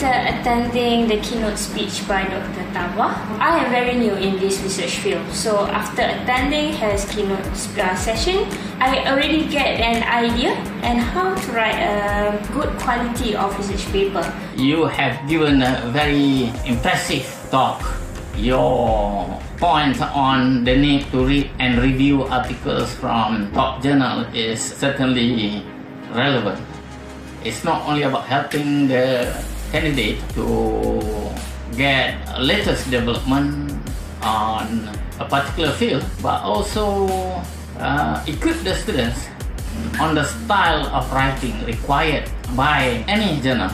After attending the keynote speech by Dr. Tawa, I am very new in this research field. So after attending his keynote session, I already get an idea on how to write a good quality of research paper. You have given a very impressive talk. Your point on the need to read and review articles from top journals is certainly relevant. It's not only about helping the candidate to get latest development on a particular field, but also equip the students on the style of writing required by any journal.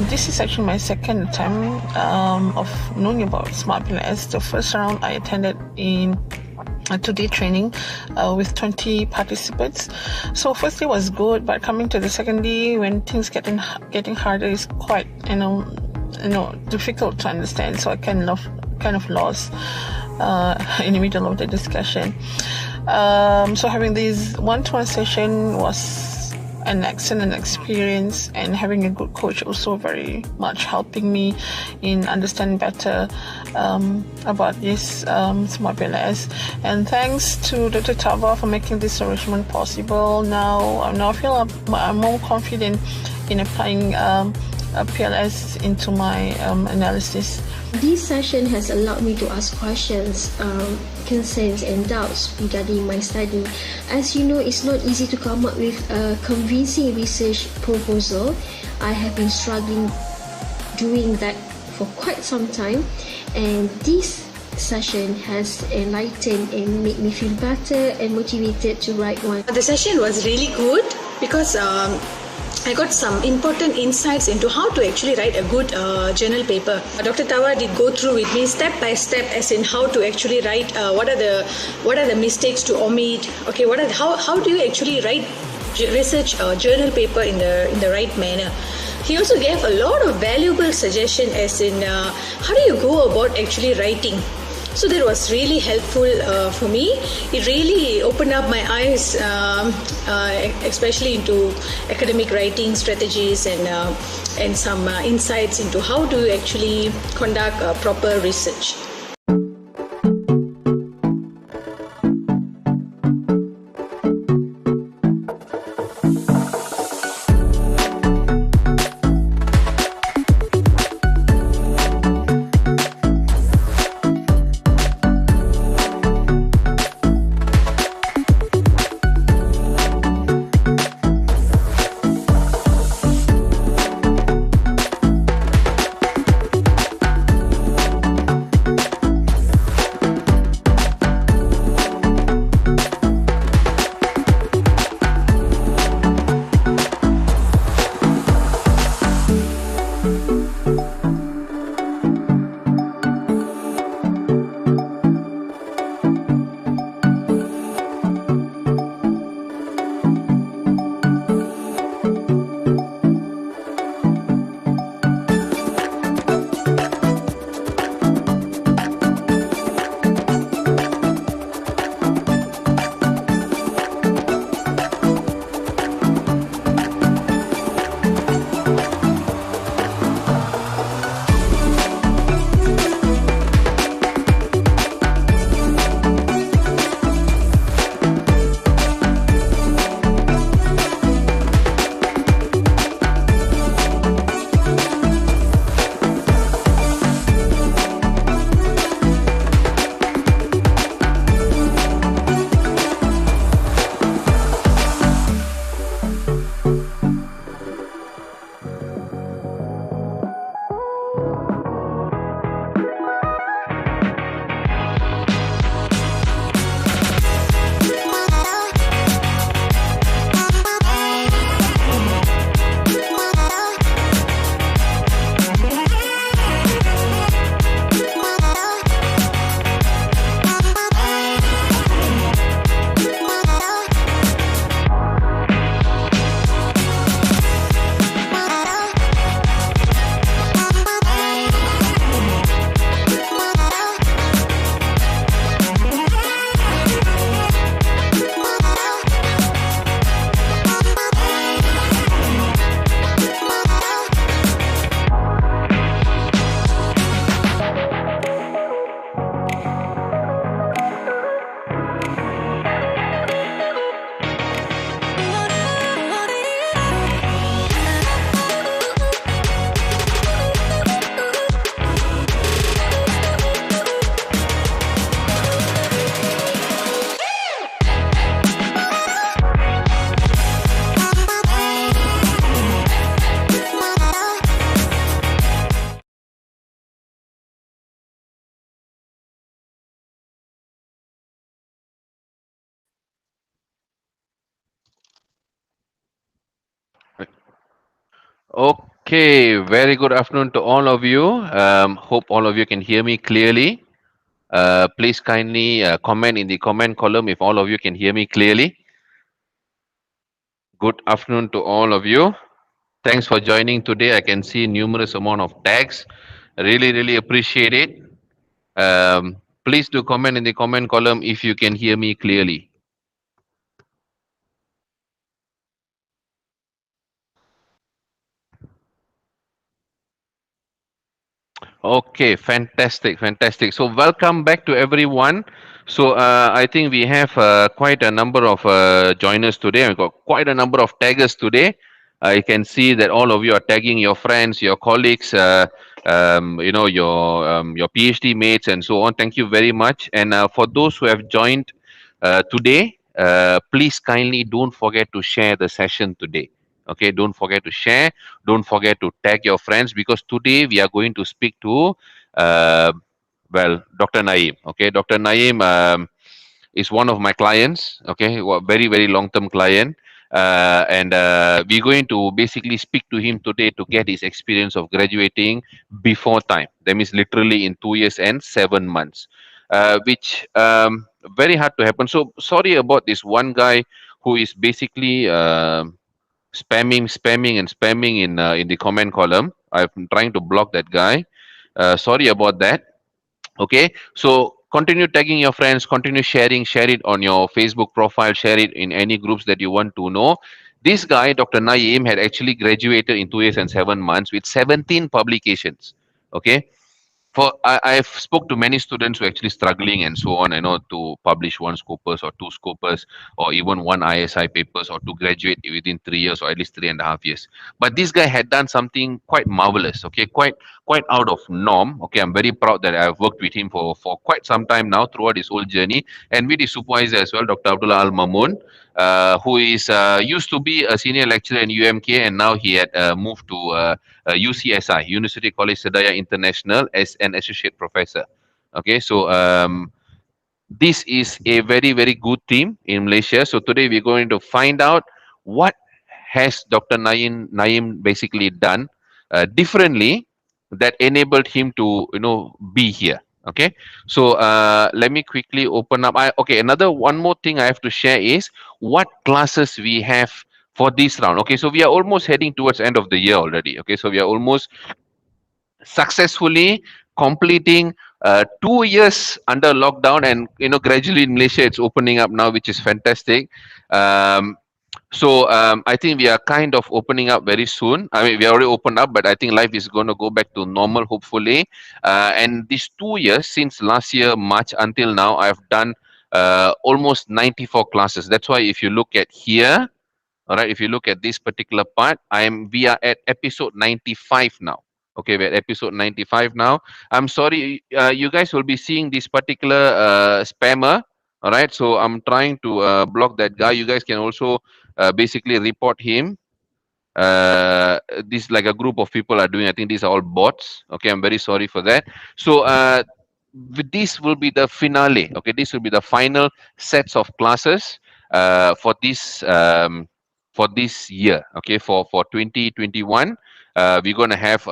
This is actually my second attempt of knowing about Smart PLS. The first round I attended in a 2-day training with 20 participants. So first day was good, but coming to the second day, when things getting harder, is quite difficult to understand. So I kind of lost in the middle of the discussion. So having this one-to-one session was an excellent experience, and having a good coach also very much helping me in understanding better about this Smart PLS. And thanks to Dr. Tawa for making this arrangement possible. Now I feel I'm more confident in applying PLS into my analysis. This session has allowed me to ask questions, concerns and doubts regarding my study. As you know, it's not easy to come up with a convincing research proposal. I have been struggling doing that for quite some time, and this session has enlightened and made me feel better and motivated to write one. The session was really good because I got some important insights into how to actually write a good journal paper. Dr. Tawa did go through with me step by step, as in how to actually write. What are the mistakes to omit? Okay, how do you actually write research journal paper in the right manner? He also gave a lot of valuable suggestions, as in how do you go about actually writing. So that was really helpful for me. It really opened up my eyes, especially into academic writing strategies and some insights into how to actually conduct proper research. Okay, very good afternoon to all of you. Hope all of you can hear me clearly. Please kindly comment in the comment column if all of you can hear me clearly. Good afternoon to all of you. Thanks for joining today. I can see numerous amount of tags. Really appreciate it. Please do comment in the comment column if you can hear me clearly. Okay, fantastic. So, welcome back to everyone. So, I think we have quite a number of joiners today. We've got quite a number of taggers today. I can see that all of you are tagging your friends, your colleagues, your PhD mates, and so on. Thank you very much. And for those who have joined today, please kindly don't forget to share the session today. Okay, don't forget to share, don't forget to tag your friends, because today we are going to speak to uh, Dr. Naeem. Okay, Dr. Naeem is one of my clients. Okay, very long term client. And we're going to basically speak to him today to get his experience of graduating before time. That means literally in 2 years and 7 months, which very hard to happen. So sorry about this one guy who is basically spamming in the comment column. I'm trying to block that guy. Sorry about that. Okay, so continue tagging your friends, continue sharing, share it on your Facebook profile, share it in any groups that you want to know. This guy, Dr. Naeem, had actually graduated in 2 years and 7 months with 17 publications. Okay, I've spoke to many students who are actually struggling and so on, to publish one scopus or two scopus or even one ISI papers, or to graduate within 3 years or at least 3.5 years. But this guy had done something quite marvelous. Okay, quite out of norm. Okay, I'm very proud that I've worked with him for quite some time now throughout his whole journey, and with his supervisor as well, Dr. Abdullah Al Mamun, who is used to be a senior lecturer in UMK, and now he had moved to UCSI, University College Sedaya International, as an associate professor. Okay, so this is a very good team in Malaysia. So today we're going to find out what has Dr. Naeem basically done differently that enabled him to be here. Okay, so let me quickly open up. Okay, another one more thing I have to share is what classes we have for this round. Okay, so we are almost heading towards end of the year already. Okay, so we are almost successfully completing 2 years under lockdown, and gradually in Malaysia it's opening up now, which is fantastic. I think we are kind of opening up very soon. I mean, we already opened up, but I think life is going to go back to normal, hopefully. And these 2 years, since last year March until now, I've done almost 94 classes. That's why if you look at here, all right, if you look at this particular part, we are at episode 95 now. Okay, we're at episode 95 now. I'm sorry, you guys will be seeing this particular spammer. All right, so I'm trying to block that guy. You guys can also basically report him. This, like, a group of people are doing. I think these are all bots. Okay, I'm very sorry for that. So this will be the finale. Okay, this will be the final sets of classes for this year. Okay, for 2021. We're going to have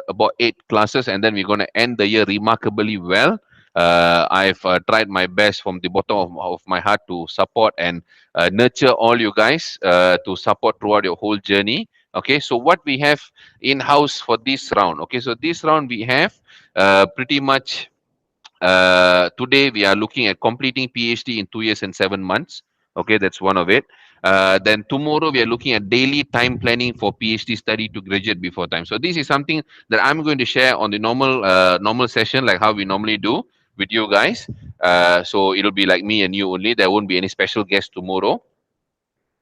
about 8 classes, and then we're going to end the year remarkably well. I've tried my best from the bottom of my heart to support and nurture all you guys to support throughout your whole journey. Okay, so what we have in house for this round. Okay, so this round we have pretty much today we are looking at completing PhD in 2 years and 7 months. Okay, that's one of it. Then tomorrow we are looking at daily time planning for PhD study to graduate before time. So this is something that I'm going to share on the normal session, like how we normally do with you guys. So it'll be like me and you only. There won't be any special guest tomorrow.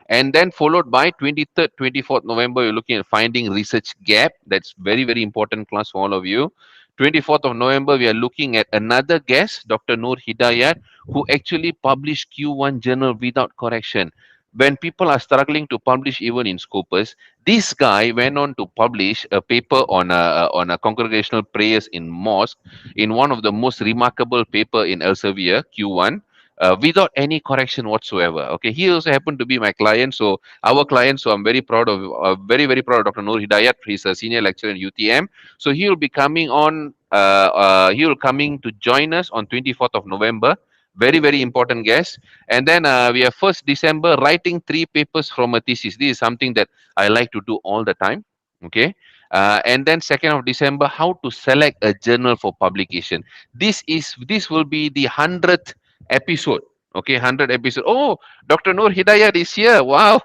And then followed by 23rd, 24th November, you're looking at finding research gap. That's very important class for all of you. 24th of November, we are looking at another guest, Dr. Noor Hidayat, who actually published Q1 journal without correction. When people are struggling to publish even in Scopus, this guy went on to publish a paper on a congregational prayers in mosque, in one of the most remarkable paper in Elsevier, Q1. without any correction whatsoever. Okay, he also happened to be my client, so our client. So I'm very proud of, very proud of Dr. Noor Hidayat. He's a senior lecturer in UTM. So he will be coming on. He will coming to join us on 24th of November. Very important guest. And then we have 1st December, writing 3 papers from a thesis. This is something that I like to do all the time. Okay. And then 2nd of December, how to select a journal for publication. This will be the 100th episode. Okay, 100 episode. Oh, Dr. Noor Hidayat is here. Wow.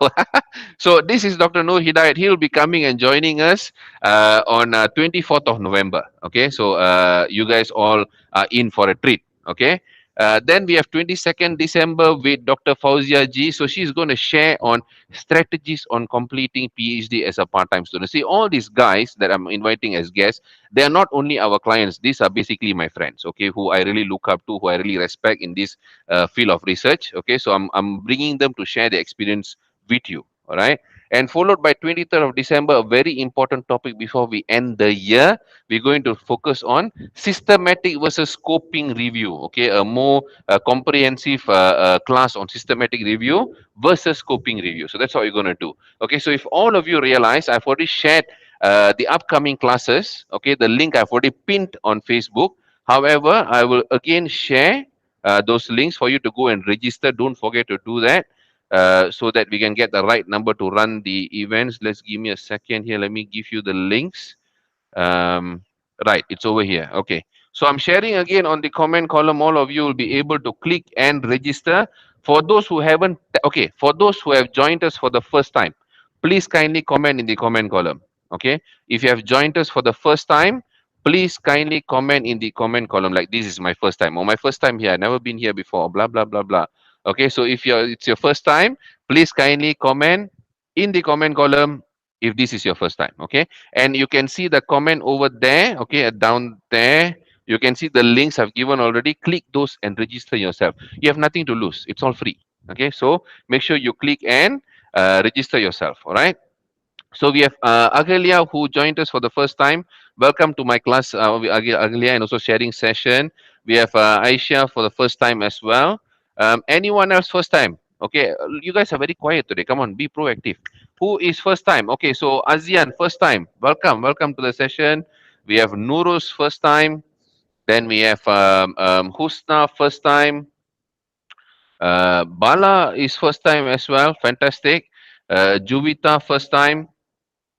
So this is Dr. Noor Hidayat. He'll be coming and joining us on 24th of November. Okay, so you guys all are in for a treat. Okay. Then we have 22nd December with Dr. Fauzia G. So she's going to share on strategies on completing PhD as a part-time student. See, all these guys that I'm inviting as guests, they are not only our clients. These are basically my friends, okay, who I really look up to, who I really respect in this field of research. Okay, so I'm bringing them to share their experience with you. All right. And followed by 23rd of December, a very important topic before we end the year. We're going to focus on systematic versus scoping review. Okay, a more comprehensive class on systematic review versus scoping review. So that's what we're going to do. Okay, so if all of you realize, I've already shared the upcoming classes. Okay, the link I've already pinned on Facebook. However, I will again share those links for you to go and register. Don't forget to do that. So that we can get the right number to run the events. Let's give me a second here. Let me give you the links. Right, it's over here. Okay, so I'm sharing again on the comment column. All of you will be able to click and register. For those who haven't, okay, for those who have joined us for the first time, please kindly comment in the comment column. Okay, if you have joined us for the first time, please kindly comment in the comment column, like this is my first time, or my first time here, I've never been here before, blah blah blah blah. Okay, so if it's your first time, please kindly comment in the comment column if this is your first time. Okay, and you can see the comment over there. Okay, down there you can see the links I've given already. Click those and register yourself. You have nothing to lose, it's all free. Okay, so make sure you click and register yourself. All right. So we have Agelia, who joined us for the first time. Welcome to my class, Agelia, and also sharing session. We have Aisha for the first time as well. Anyone else first time? Okay, you guys are very quiet today. Come on, be proactive. Who is first time? Okay, so Azian, first time. Welcome to the session. We have Nurus, first time. Then we have Husna, first time. Bala is first time as well. Fantastic. Juvita, first time.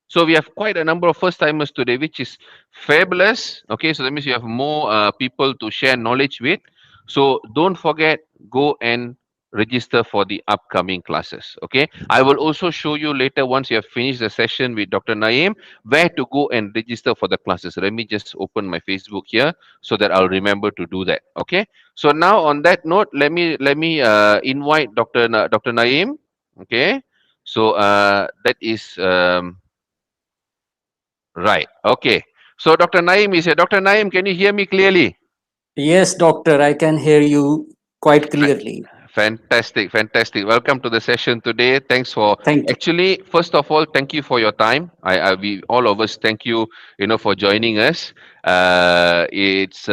So we have quite a number of first timers today, which is fabulous. Okay, so that means you have more people to share knowledge with. So don't forget, go and register for the upcoming classes. Okay, I will also show you later, once you have finished the session with Dr. Naeem, where to go and register for the classes. Let me just open my Facebook here so that I'll remember to do that. Okay, so now on that note, let me invite Dr. Naeem. Okay, so that is right. Okay. So Dr. Naeem is here. Dr. Naeem, can you hear me clearly? Yes, doctor, I can hear you quite clearly. Fantastic, fantastic. Welcome to the session today. Thanks for Thank you. actually, first of all, thank you for your time. We all of us thank you, for joining us. It's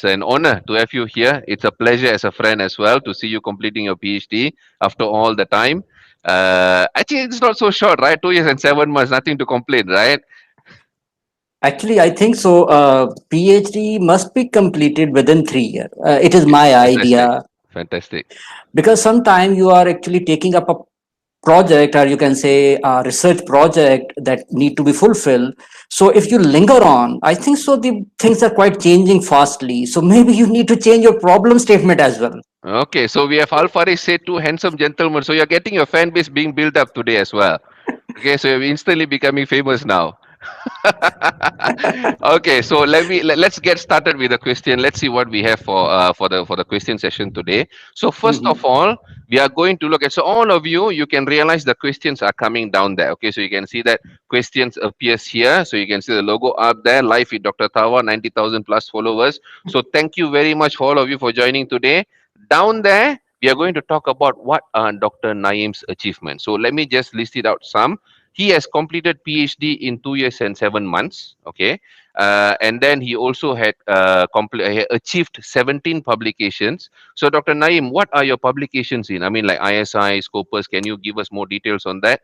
an honor to have you here. It's a pleasure as a friend as well to see you completing your PhD after all the time. Actually, it's not so short, right? 2 years and 7 months, nothing to complain, right? Actually, I think so. PhD must be completed within 3 years. It is my idea Fantastic. because sometime you are actually taking up a project, or you can say a research project that need to be fulfilled. So if you linger on, I think so the things are quite changing fastly. So maybe you need to change your problem statement as well. Okay, so we have Al Faris said, two handsome gentlemen. So you're getting your fan base being built up today as well. Okay, so you're instantly becoming famous now. Okay, so let's get started with the question. Let's see what we have for the question session today. So first of all, we are going to look at, so all of you can realize the questions are coming down there. Okay, so you can see that questions appears here. So you can see the logo up there, live with Dr. Tawa, 90,000 plus followers. So thank you very much for all of you for joining today. Down there, we are going to talk about what are Dr. Naeem's achievements. So let me just list it out some. He has completed PhD in 2 years and 7 months. Okay, and then he also had achieved 17 publications. So, Dr. Naeem, what are your publications in? I mean, like ISI, Scopus. Can you give us more details on that?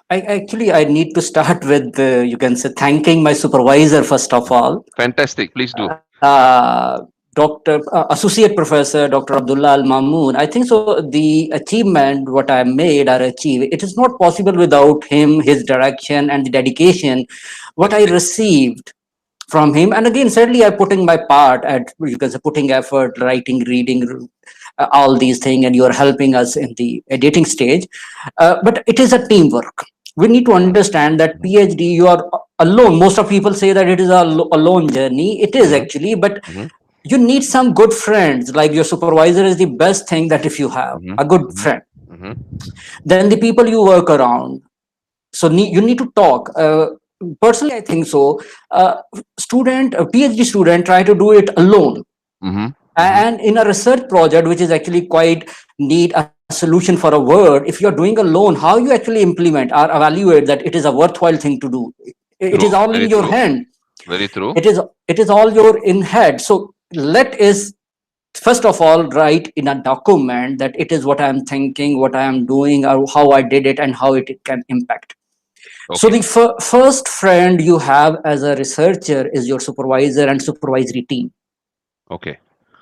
I need to start with you can say thanking my supervisor first of all. Fantastic. Please do. Dr. Associate Professor Dr. Abdullah Al Mamoon. I think so. The achievement, what I made or achieved, it is not possible without him, his direction, and the dedication. What I received from him, and again, certainly, I'm putting my part at you can say putting effort, writing, reading, all these things, and you're helping us in the editing stage. But it is a teamwork. We need to understand that PhD, you are alone. Most of people say that it is a alone journey. It is actually, but you need some good friends. Like your supervisor is the best thing that if you have a good friend, then the people you work around. So you need to talk. Personally, I think so. A PhD student, try to do it alone. And in a research project, which is actually quite need a solution for a word, if you're doing alone, how you actually implement or evaluate that it is a worthwhile thing to do. It is all in your hand. Very true. It is all your in head. So let us first of all write in a document that it is what I am thinking, what I am doing, or how I did it, and how it can impact. Okay. So the first friend you have as a researcher is your supervisor and supervisory team. Okay.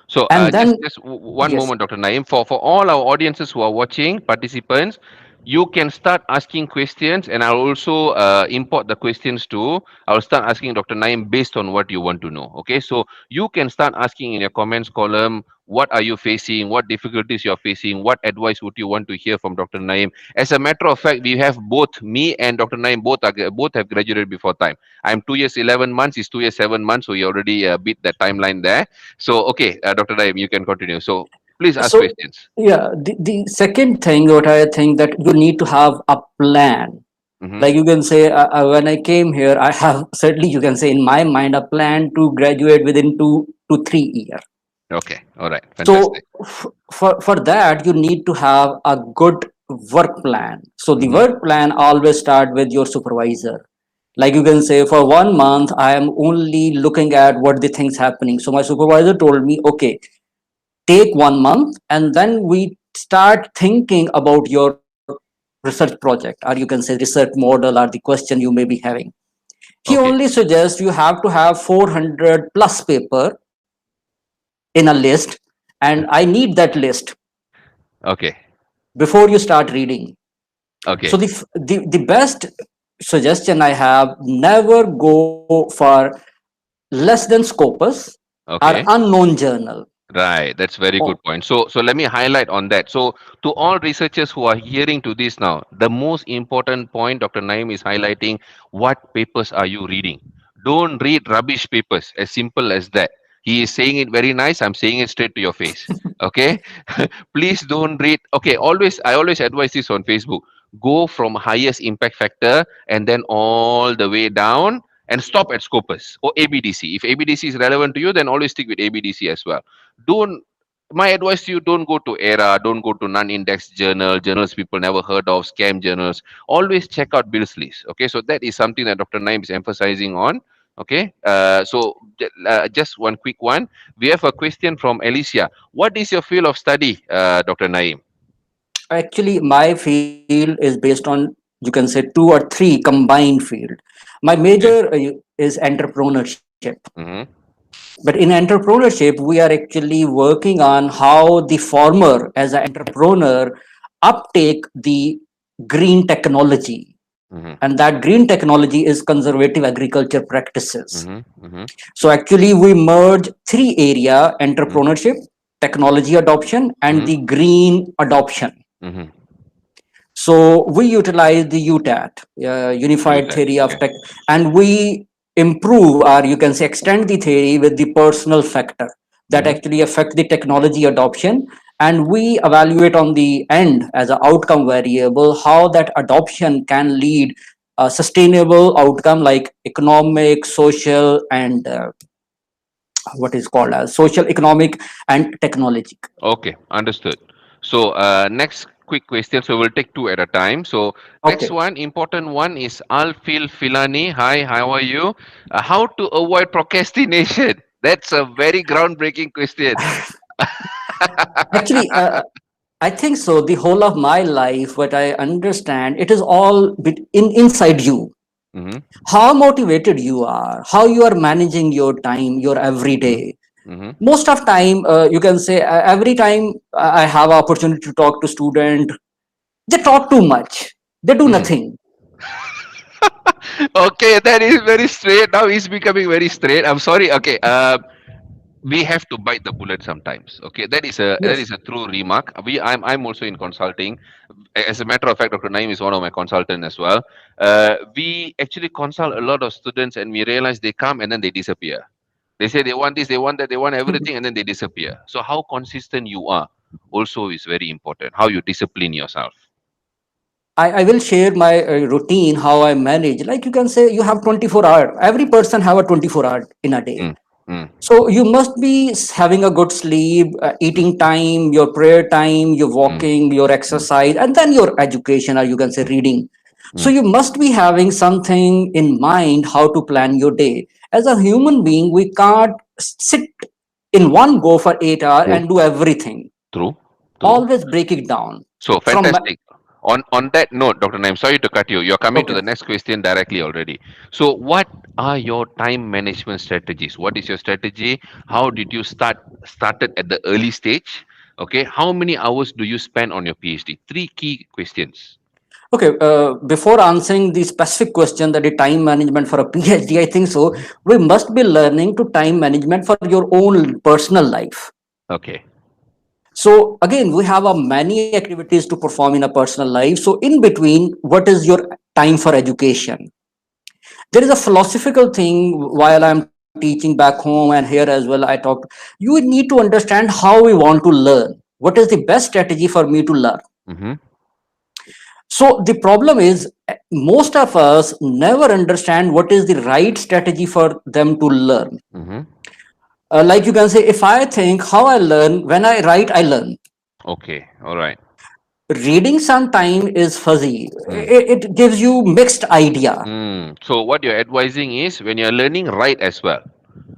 So And then, just one yes. moment, Dr. Naeem. For all our audiences who are watching, participants, you can start asking questions, and I'll also import the questions too. I'll start asking Dr. Naeem based on what you want to know. Okay, so you can start asking in your comments column. What are you facing? What difficulties you're facing? What advice would you want to hear from Dr. Naeem? As a matter of fact, we have both me and Dr. Naeem both have graduated before time. I'm 2 years 11 months. He's 2 years 7 months. So he already beat that timeline there. So okay, Dr. Naeem, you can continue. So please ask questions. Yeah, the second thing what I think that you need to have a plan. Like you can say, when I came here, I have certainly you can say in my mind a plan to graduate within 2 to 3 years. Okay, all right, fantastic. So for that you need to have a good work plan. So the work plan always start with your supervisor. Like you can say for 1 month I am only looking at what the things happening. So my supervisor told me, okay, take 1 month and then we start thinking about your research project, or you can say research model or the question you may be having. He only suggests you have to have 400 plus paper in a list, and I need that list Okay. before you start reading. Okay. So the best suggestion I have, never go for less than Scopus or unknown journal. Right, that's very good point. So let me highlight on that. So to all researchers who are hearing to this now, the most important point Dr. Naeem is highlighting, what papers are you reading? Don't read rubbish papers, as simple as that. He is saying it very nice. I'm saying it straight to your face. Okay? Please don't read. Okay, I always advise this on Facebook. Go from highest impact factor and then all the way down and stop at Scopus or ABDC. If ABDC is relevant to you, then always stick with ABDC as well. Don't My advice to you, don't go to ERA, don't go to non-indexed journals people never heard of, scam journals. Always check out Bill's list. Okay, so that is something that Dr. Naeem is emphasizing on. Okay, just one quick one. We have a question from Alicia. What is your field of study, Dr. Naeem? Actually, my field is based on, you can say, 2 or 3 combined field. My major is entrepreneurship. But in entrepreneurship, we are actually working on how the farmer as an entrepreneur uptake the green technology. And that green technology is conservative agriculture practices. So actually we merge 3 area: entrepreneurship, technology adoption, and the green adoption. So we utilize the UTAT, Unified Theory of Tech, and we improve, or you can say extend the theory with the personal factor that actually affect the technology adoption. And we evaluate on the end as an outcome variable how that adoption can lead a sustainable outcome like economic, social, and what is called as social, economic, and technology. Okay, understood. So next quick questions, so we'll take two at a time. So next Okay. one, important one is Alfil Filani. Hi, how are you? How to avoid procrastination? That's a very groundbreaking question. Actually, I think so. The whole of my life, what I understand, it is all inside you. Mm-hmm, How motivated you are, how you are managing your time, your mm-hmm, everyday. mm-hmm, Most of time, you can say, every time I have opportunity to talk to student, they talk too much. They do mm. nothing. Okay, that is very straight. Now he's becoming very straight. I'm sorry. Okay, we have to bite the bullet sometimes. Okay, that Yes. is a true remark. I'm also in consulting. As a matter of fact, Dr. Naim is one of my consultants as well. We actually consult a lot of students, and we realize they come and then they disappear. They say they want this, they want that, they want everything, and then they disappear. So how consistent you are also is very important. How you discipline yourself. I will share my routine, how I manage. Like you can say, you have 24 hours. Every person have a 24 hour in a day. Mm, mm, So you must be having a good sleep, mm, eating time, your prayer time, your mm, walking, your mm, exercise, and then your education, or you can say reading. So mm. you must be having something in mind how to plan your day. As a human being, we can't sit in one go for 8 hours True, and do everything. true, true. Always break it down. So From fantastic. On that note, Dr. Naim, sorry to cut you. You're coming to okay. the next question directly already. So what are your time management strategies? What is your strategy? How did you started at the early stage? Okay. How many hours do you spend on your PhD? Three key questions. Okay, before answering the specific question that the time management for a PhD, I think so. We must be learning to time management for your own personal life. Okay. So again, we have many activities to perform in a personal life. So in between, what is your time for education? There is a philosophical thing while I'm teaching back home and here as well. I talk. You need to understand how we want to learn. What is the best strategy for me to learn? Mm-hmm. So the problem is most of us never understand what is the right strategy for them to learn. Mm-hmm. Like you can say, if I think how I learn, when I write, I learn. Okay. All right. Reading sometime is fuzzy. Mm. It gives you mixed idea. Mm. So what you're advising is when you're learning, write as well.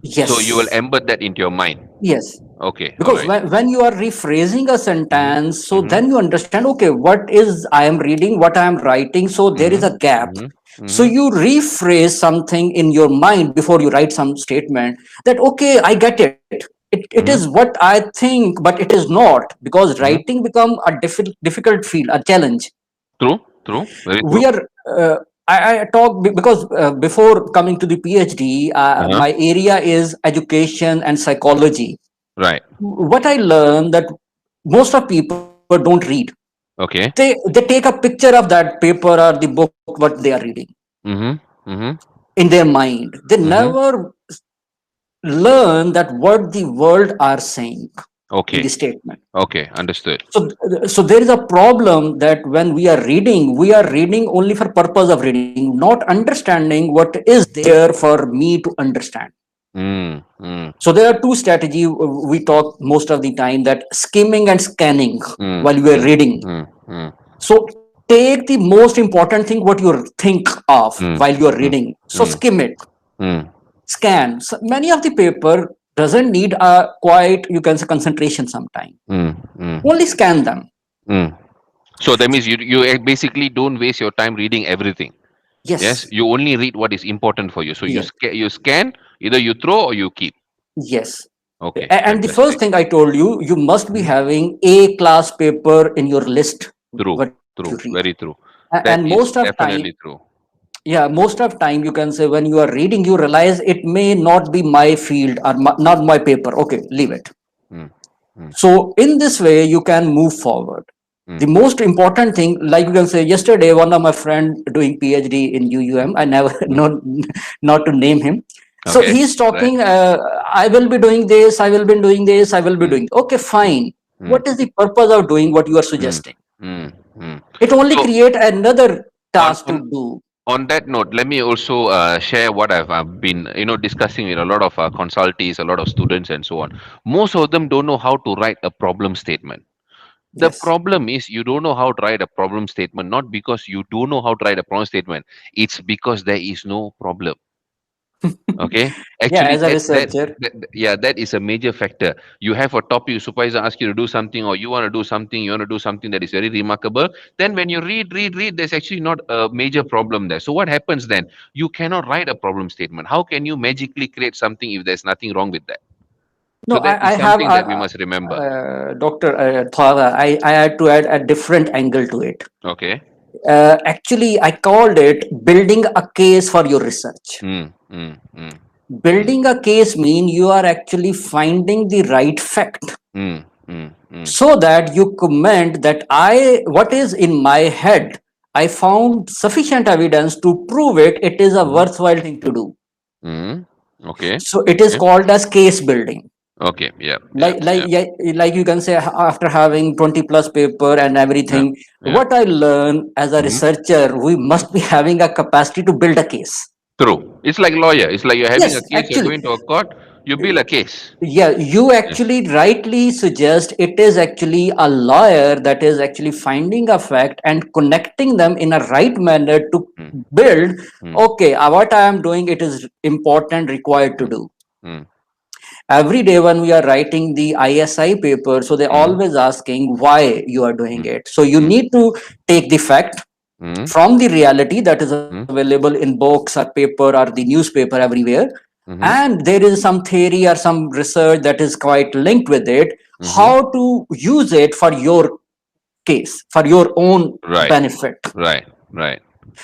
So you will Yes, embed that into your mind. yes. Okay. All Because right. when you are rephrasing a Mm-hmm. sentence, so Mm-hmm. then you understand, okay, what is I am reading, what I am writing, so there is Mm-hmm. a gap. Mm-hmm. So Mm-hmm. you rephrase something in your mind before you write some statement that, okay, I get it. It is Mm-hmm. what I think, but it is not, because Mm-hmm. writing become a difficult field, a challenge. True. True. Very true. We are I talk because before coming to the PhD, Uh-huh. my area is education and psychology. Right. What I learned that most of people don't read. Okay. They take a picture of that paper or the book what they are reading Mm-hmm. Mm-hmm. in their mind. They Mm-hmm. never learn that what the world are saying in the Okay. statement. Okay. Understood. So there is a problem that when we are reading only for purpose of reading, not understanding what is there for me to understand. Mm. Mm. So there are two strategy we talk most of the time, that skimming and scanning Mm. while we are Mm. reading. Mm. Mm. So take the most important thing what you think of Mm. while you are Mm. reading. So Mm. skim it, Mm. scan. So many of the paper doesn't need a quite you can say concentration sometime. Mm. Mm. Only scan them. Mm. So that means you basically don't waste your time reading everything. Yes, Yes, you only read what is important for you. So yes, you scan, either you throw or you keep. yes. Okay, And the first fantastic. thing I told you, you must be Mhm. having A class paper in your list True, what you read. true, very true. And That most is of time, definitely true. yeah, most of time you can say when you are reading, you realize it may not be my field or not my paper. Okay, leave Mm. it. Mm. Mm. So in this way, you can move forward. The Mm. most important thing, like you can say, yesterday one of my friend doing PhD in UUM, I never Mm. not to name him. So Okay, he's right. talking. I will be doing this. I will be doing this. I will be Mm. doing. Okay, Mm. fine. Mm. What is the purpose of doing what you are Mm. suggesting? Mm. Mm. It only So create another on task to on do. on that note, let me also share what I've been discussing with a lot of consultees, a lot of students, and so on. Most of them don't know how to write a problem statement. The Yes. problem is you don't know how to write a problem statement, not because you don't know how to write a problem statement. It's because there is no problem. Okay, Yeah, actually as a researcher. yeah, that is a major factor. You have a topic, your supervisor asks you to do something, or you want to do something, you want to do something that is very remarkable. Then when you read, there's actually not a major problem there. So what happens then? You cannot write a problem statement. How can you magically create something if there's nothing wrong with that? No, So that I is have, something that we must remember. Dr. Thava, I had to add a different angle to it. Okay. Actually, I called it building a case for your research. Mm, mm, mm, Building a case mean you are actually finding the right fact mm, mm, mm, so that you comment that what is in my head, I found sufficient evidence to prove it. It is a worthwhile thing to do. mm. Okay. So it is Okay. called as case building. Okay. Yeah. Yeah. like like Yeah. yeah, like you can say, after having 20 plus paper and Yeah. everything, Yeah. what I learn as a Mhm. researcher, we must be having a capacity to build a case. True. It's like lawyer. It's like you're having a Yes, case. You're actually, going to a court. You build a case. yeah, you Yeah. actually rightly suggest it is actually a lawyer that is actually finding a fact and connecting them in a right manner to Mm, build. mm, Okay, what I am doing, it is important, required to do. mm, Every day when we are writing the ISI paper, so they're mm, always asking why you are doing mm, it. So you mm, need to take the fact mm, from the reality that is mm, available in books or paper or the newspaper everywhere, mhm, and there is some theory or some research that is quite linked with it, mhm. how to use it for your case, for your own Right. benefit. Right. Right.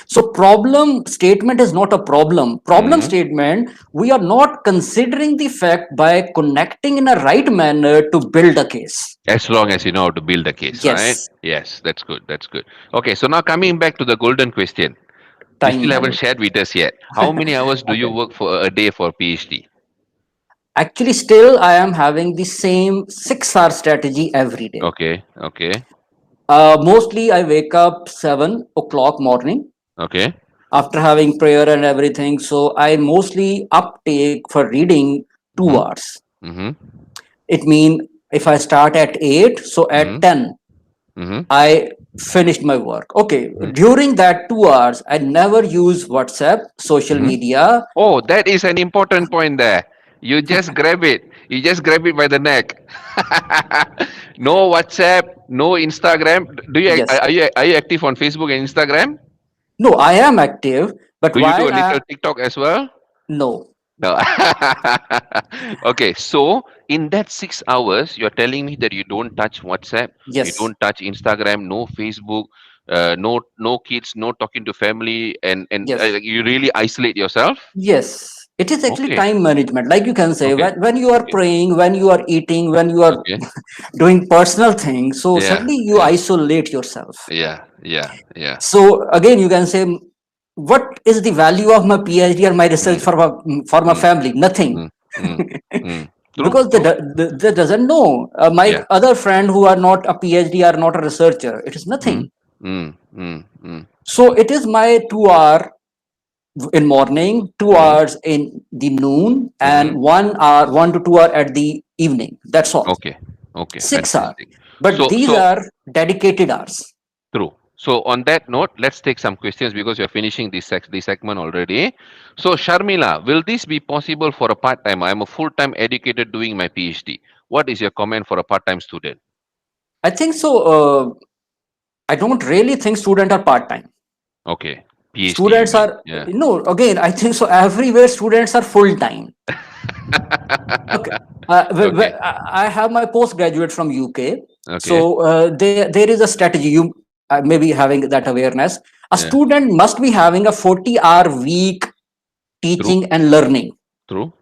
So problem statement is not a problem. Problem Mhm. statement, we are not considering the fact by connecting in a right manner to build a case. As long as you know how to build a case, right? Yes, Yes, that's good. That's good. Okay, so now coming back to the golden question. You time still haven't management. shared with us yet. How many hours do you Okay. work for a day for PhD? Actually, still I am having the same 6 hour strategy every day. Okay. Okay. Mostly I wake up 7 o'clock morning Okay. after having prayer and everything. So I mostly uptake for reading two Mm-hmm. hours. Mm-hmm. It means if I start at 8, so at Mm-hmm. 10, Mm-hmm. I finished my work. Okay. Mm-hmm. During that 2 hours, I never use WhatsApp, social Mm-hmm. media. Oh, that is an important point there. You just grab it. You just grab it by the neck. No WhatsApp, no Instagram. Do you Yes. are you active on Facebook and Instagram? No, I am active, but Do you do a while little TikTok as well? no. No. Okay, so in that 6 hours, you're telling me that you don't touch WhatsApp, you Yes. don't touch Instagram, no Facebook, no kids, no talking to family, and Yes. you really isolate yourself. Yes, it is actually Okay, time management. Like you can say, okay, when you are okay, praying, when you are eating, when you are okay. doing personal things, so Yeah, suddenly you yeah, isolate yourself. yeah, yeah, yeah. So again, you can say, what is the value of my PhD or my research Mm, for my mm, family? Nothing, mm, mm, mm. True, because true. they doesn't know. My Yeah. other friend who are not a PhD are not a researcher. It is Mm, nothing. mm, mm, mm, So it is my 2 hour in morning, two mm, hours in the noon, and mm. 1 hour, 1 to 2 hour at the evening. That's all. Okay, okay, 6 hours. fantastic. But So, these so are dedicated hours. true. So on that note, let's take some questions because we're finishing this segment already. So Sharmila, will this be possible for a part-time? I'm a full-time educator doing my PhD. What is your comment for a part-time student? I think so. I don't really think students are part time. Okay, PhD, you Students mean? are, Yeah. no, again, I think so. Everywhere students are full time. Okay. Okay, I have my postgraduate from UK. okay, So there is a strategy. You maybe having that awareness. A yeah. student must be having a 40-hour week True, teaching and learning. true,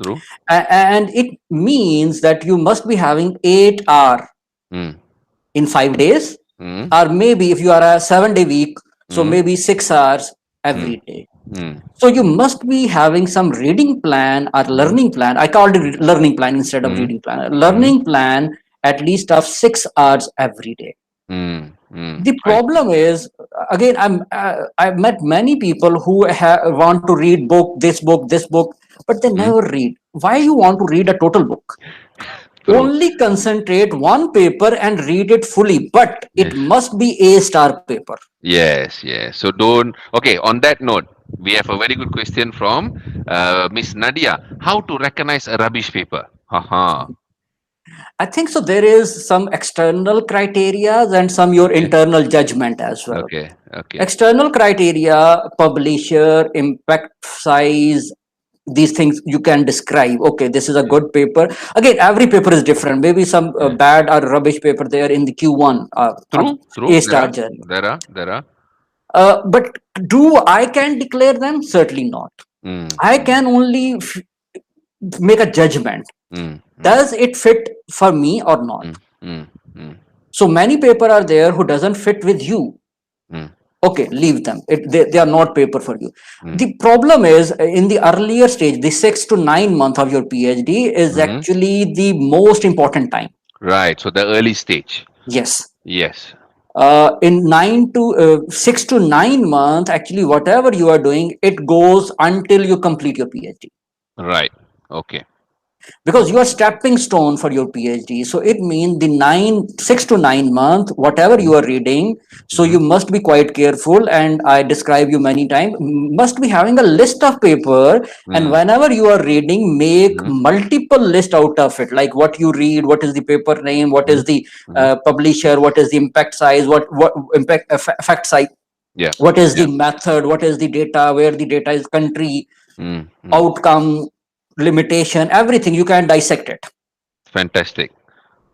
true. And it means that you must be having 8 hour Mm, in 5 days, mm, or maybe if you are a 7 day week, so mm, maybe 6 hours mm, every day. mm, So you must be having some reading plan or mm, learning plan. I called it learning plan instead of mm, reading plan. A mm, learning plan at least of 6 hours every day. mm, mm. The I see. problem is, again, I've met many people who want to read this book, but they Mm. never read. Why you want to read a total book? True. Only concentrate one paper and read it fully, but it Yes. must be A star paper. Yes, yes. So don't. Okay, on that note, we have a very good question from Miss Nadia. How to recognize a rubbish paper? Haha. I think so. There is some external criteria and some your Okay. internal judgment as well. Okay. Okay. External criteria, publisher, impact size, these things you can describe. Okay, this is a good paper. Again, every paper is different. Maybe some Yeah. bad or rubbish paper there in the Q1 of True. True. A There star are. journal. There are. There are. But do I can declare them? Certainly not. Mm, I mm, can only make a judgment. mm, mm, Does it fit for me or not? mm, mm, mm, So many paper are there who doesn't fit with you. mm, Okay, leave them. They are not paper for you. mm. The problem is in the earlier stage, the 6 to 9 month of your PhD is Mhm. actually the most important time. Right. So the early stage. Yes. Yes. In 6 to 9 months, actually, whatever you are doing, it goes until you complete your PhD. Right. Okay. Because you are stepping stone for your PhD. So it means the 6 to 9 month, whatever you are reading. So Mhm. you must be quite careful. And I describe you many times, must be having a list of paper. And Mm, whenever you are reading, make mhm, multiple list out of it. Like what you read, what is the paper name, what mhm, is the mhm. publisher, what is the impact size, what impact effect size, Yeah. what is the Yeah. method, what is the data, where the data is country, Mm, mm. outcome, limitation, everything you can dissect it. Fantastic.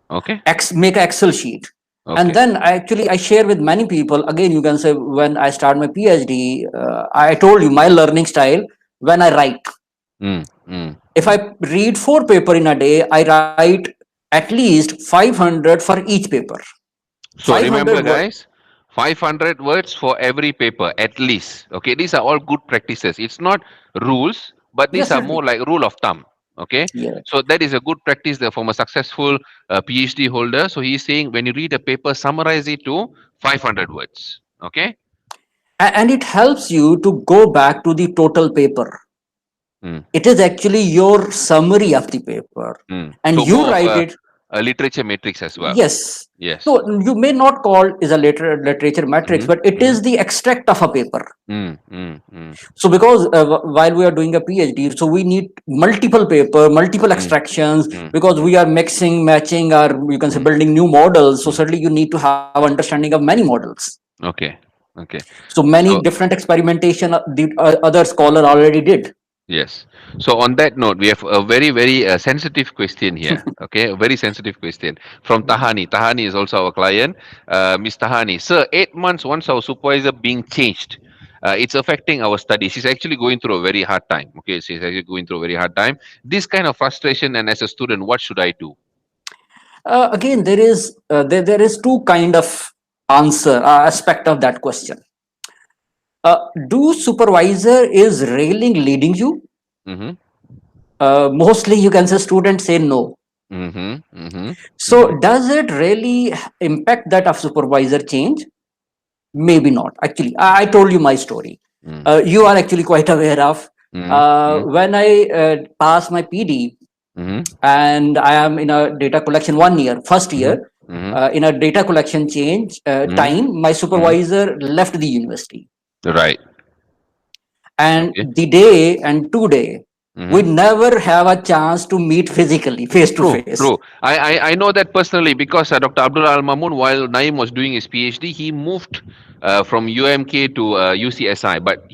Okay. Make an Excel sheet. And Okay. then I share with many people. Again, you can say when I start my PhD, I told you my learning style when I write. Mm, mm, If mm. I read 4 paper in a day, I write at least 500 for each paper. So 500 remember, word. guys, 500 words for every paper at least. Okay. These are all good practices. It's not rules, but these Yes, are certainly. more like rule of thumb. Okay. Yeah. So that is a good practice there from a successful PhD holder. So he's saying when you read a paper, summarize it to 500 words. Okay. And it helps you to go back to the total paper. Mm, It is actually your summary of the paper. mm. And So you more of write it. a literature matrix as well. Yes. Yes. So you may not call is a literature matrix, Mm-hmm, but it mm-hmm, is the extract of a paper. mm, mm, mm, So because while we are doing a PhD, so we need multiple paper, multiple mm, extractions mm, because we are mixing, matching, or you can say mm, building new models. So mm. certainly you need to have understanding of many models. Okay. Okay. So many So different experimentation the other scholar already did. yes. So on that note, we have a very, very sensitive question here. Okay, a very sensitive question from Tahani. Tahani is also our client. Miss Tahani, sir, 8 months once our supervisor being changed. It's affecting our studies. She's actually going through a very hard time. Okay, she's actually going through a very hard time. This kind of frustration, and as a student, what should I do? Again, there is two kind of answer aspect of that question. Do supervisor is railing leading you? Mm-hmm. Mostly you can say students say no. Mm-hmm. Mm-hmm. Mm-hmm. So does it really impact that of supervisor change? Maybe not. Actually, I told you my story. You are actually quite aware of. Mm-hmm. When I passed my PD Mm-hmm. and I am in a data collection 1 year, first Mm-hmm. year, Mm-hmm. in a data collection change Mm-hmm. time, my Mm-hmm. supervisor left the university. Right. And Okay. the day and today, we Mm-hmm. never have a chance to meet physically, face to True, face. true. I know that personally because Dr. Abdul Al Mamun, while Naim was doing his PhD, he moved from UMK to UCSI, but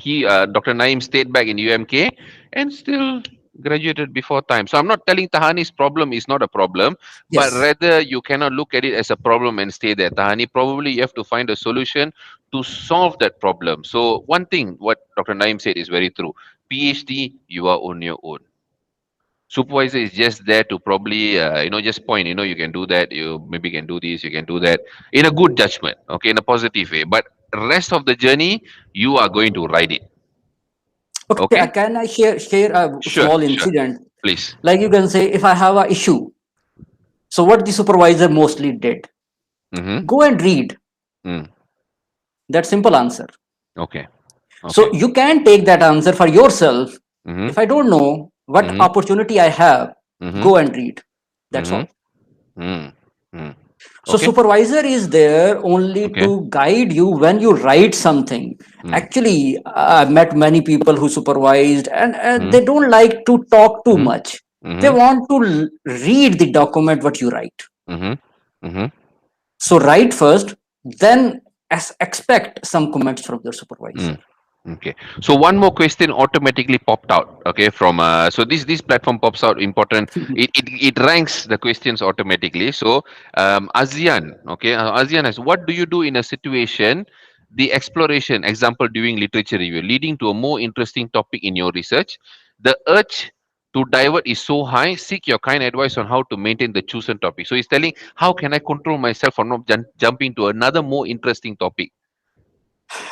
Dr. Naim stayed back in UMK and still graduated before time. So I'm not telling Tahani's problem is not a problem, but Yes. rather you cannot look at it as a problem and stay there. Tahani, probably you have to find a solution to solve that problem. So one thing, what Dr. Naim said is very true. PhD, you are on your own. Supervisor is just there to probably just point, you can do that, you maybe can do this, you can do that in a good judgment, okay, in a positive way, but rest of the journey you are going to ride it. Okay, Okay. can I share a Sure, small sure. incident? Please. Like you can say, if I have a issue, so what the supervisor mostly did, Mm-hmm. go and read. Mm. That simple answer. Okay. Okay. So you can take that answer for yourself. Mm-hmm. If I don't know what Mm-hmm. opportunity I have, Mm-hmm. go and read. That's Mm-hmm. all. Mm. Mm. So Okay. supervisor is there only Okay. to guide you when you write something. Mm. Actually, I've met many people who supervised, and Mm. they don't like to talk too Mm. much. They Mm. want to read the document what you write. Mm. Mm. So write first, then expect some comments from your supervisor. Mm. Okay. So one more question automatically popped out. Okay, from so this platform pops out important. It ranks the questions automatically. So ASEAN. Okay, ASEAN has, what do you do in a situation? The exploration example during literature review leading to a more interesting topic in your research. The urge to divert is so high. Seek your kind advice on how to maintain the chosen topic. So he's telling, how can I control myself from not jumping to another more interesting topic?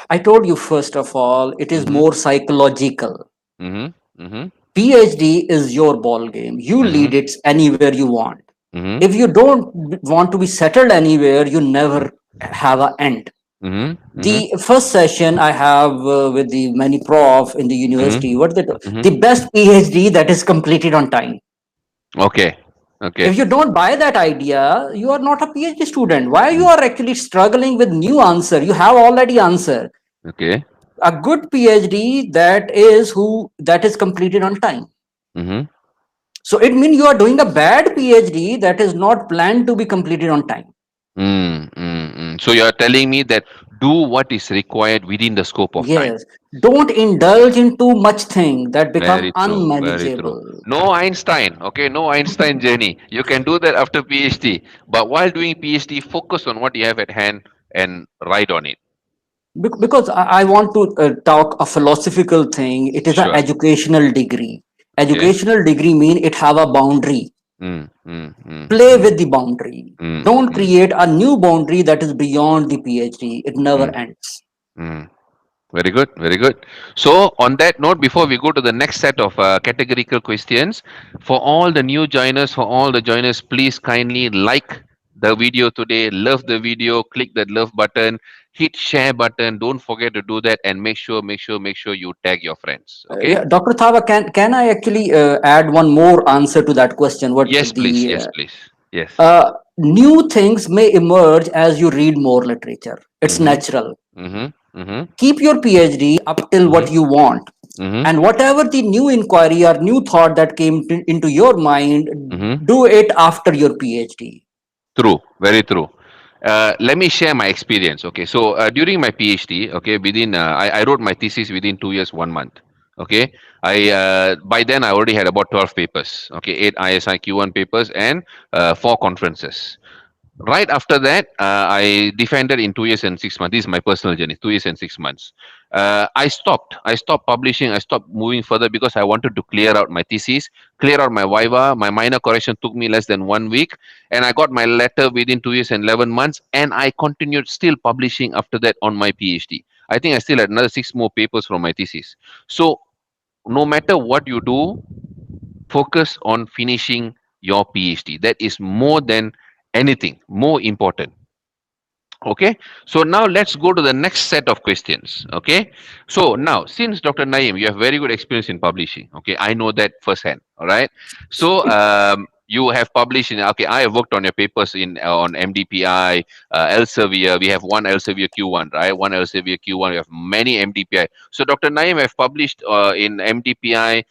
I told you first of all, it is Mm-hmm. more psychological. Mm-hmm. Mm-hmm. PhD is your ball game. You Mm-hmm. lead it anywhere you want. Mm-hmm. If you don't want to be settled anywhere, you never have an end. Mm-hmm. Mm-hmm. The first session I have with the many prof in the university, what they do? Mm-hmm. The best PhD that is completed on time. Okay. Okay. If you don't buy that idea, you are not a PhD student. Why you are actually struggling with new answer? You have already answer. Okay. A good PhD that is completed on time. Mm-hmm. So it means you are doing a bad PhD that is not planned to be completed on time. So you are telling me that do what is required within the scope of time. Yes. Don't indulge in too much thing that become Very true. Very true. unmanageable. No Einstein. Okay. No Einstein journey. You can do that after PhD. But while doing PhD, focus on what you have at hand and write on it. Because I want to talk a philosophical thing. It is an Sure. educational degree. Okay. Educational degree mean it have a boundary. Mm, mm, mm, Play mm, with the boundary. mm, Don't mm, create a new boundary that is beyond the PhD. It never mm, ends. mm. Very good, very good. So, on that note, before we go to the next set of categorical questions, for all the new joiners, for all the joiners, please kindly like the video today, love the video, click that love button, hit share button. Don't forget to do that, and make sure you tag your friends. Okay? Yeah, Dr. Thava, can I actually add one more answer to that question? What Yes, please. the Yes, please. Yes. new things may emerge as you read more literature. It's Mm-hmm. natural. Mm-hmm. Mm-hmm. Keep your PhD up till Mm-hmm. what you want. Mm-hmm. And whatever the new inquiry or new thought that came into your mind, Mm-hmm. do it after your PhD. True, very true. Let me share my experience. Okay, so during my PhD, okay, I wrote my thesis within 2 years, 1 month. Okay, I by then I already had about 12 papers. Okay, 8 ISIQ1 papers and 4 conferences. Right after that, I defended in 2 years and 6 months. This is my personal journey. 2 years and 6 months. I stopped. I stopped publishing. I stopped moving further because I wanted to clear out my thesis, clear out my viva. My minor correction took me less than 1 week, and I got my letter within 2 years and 11 months. And I continued still publishing after that on my PhD. I think I still had another 6 more papers from my thesis. So no matter what you do, focus on finishing your PhD. That is more than anything, more important. Okay, so now let's go to the next set of questions. Okay, so now since Dr. Naeem, you have very good experience in publishing. Okay, I know that firsthand. All right, so you have published in, okay, I have worked on your papers in on MDPI, Elsevier. We have one Elsevier Q1, right? One Elsevier Q1. We have many MDPI. So Dr. Naeem have published in MDPI.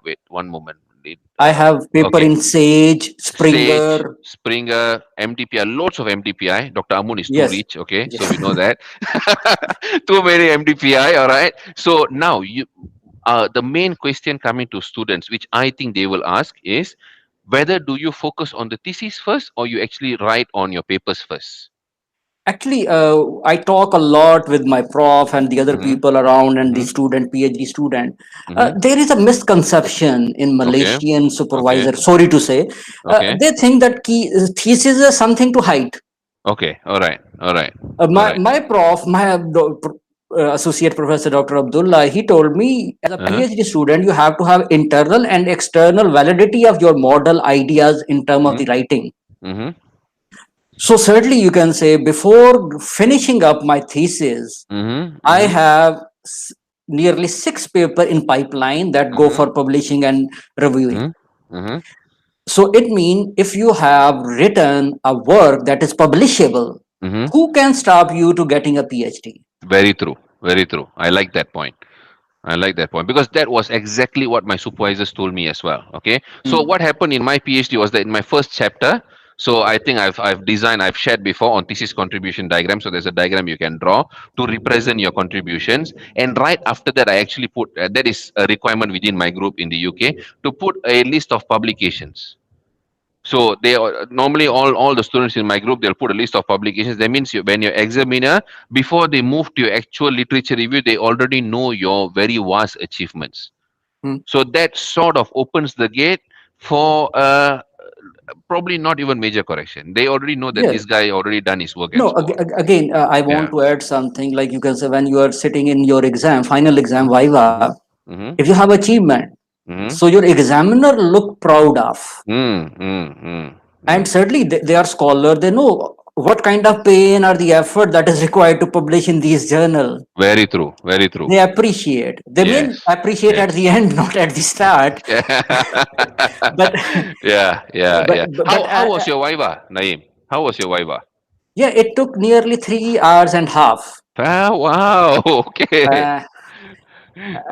Wait one moment. I have paper Okay, in Sage, Sage, Springer. Springer, MDPI, loads of MDPI. Dr. Amun is too Yes. rich, okay? So we Yes. know that. Too many MDPI, all right? So now the main question coming to students, which I think they will ask is, whether do you focus on the thesis first or you actually write on your papers first? Actually, I talk a lot with my prof and the other Mm-hmm. people around and the Mm-hmm. student, PhD student. Mm-hmm. There is a misconception in Okay. Malaysian Okay. supervisor, sorry to say. Okay. They think that thesis is something to hide. Okay. All right. All right. All My, right. my prof, my associate professor, Dr. Abdullah, he told me as a Uh-huh. PhD student, you have to have internal and external validity of your model ideas in terms of Mm-hmm. the writing. Mm-hmm. So certainly you can say before finishing up my thesis, Mm-hmm. I Mm-hmm. have nearly 6 papers in pipeline that go Mm-hmm. for publishing and reviewing. Mm-hmm. Mm-hmm. So it means if you have written a work that is publishable, Hmm. who can stop you to getting a PhD? Very true. Very true. I like that point. I like that point because that was exactly what my supervisors told me as well. Okay. So Hmm. what happened in my PhD was that in my first chapter, so I think I've shared before on thesis contribution diagram. So there's a diagram you can draw to represent your contributions. And right after that, I actually put that is a requirement within my group in the UK to put a list of publications. So normally all the students in my group they'll put a list of publications. That means when your examiner before they move to your actual literature review, they already know your very vast achievements. Hmm. So that sort of opens the gate for probably not even major correction. They already know that Yeah. this guy already done his work and No, so on. again, I want Yeah. to add something like you can say when you are sitting in your exam, final exam, Viva, Mm-hmm. Mm-hmm. if you have achievement, Mm-hmm. so your examiner look proud of. Mm, mm, mm, And mm. certainly they are scholar, they know what kind of pain or the effort that is required to publish in these journal. Very true. Very true. They appreciate. They Yes. mean appreciate at Yes. the end, not at the start. But Yeah, yeah, but yeah. but How was your Viva, Naeem? How was your Viva? yeah, it took nearly 3 hours and half. Ah, wow. Okay. Uh,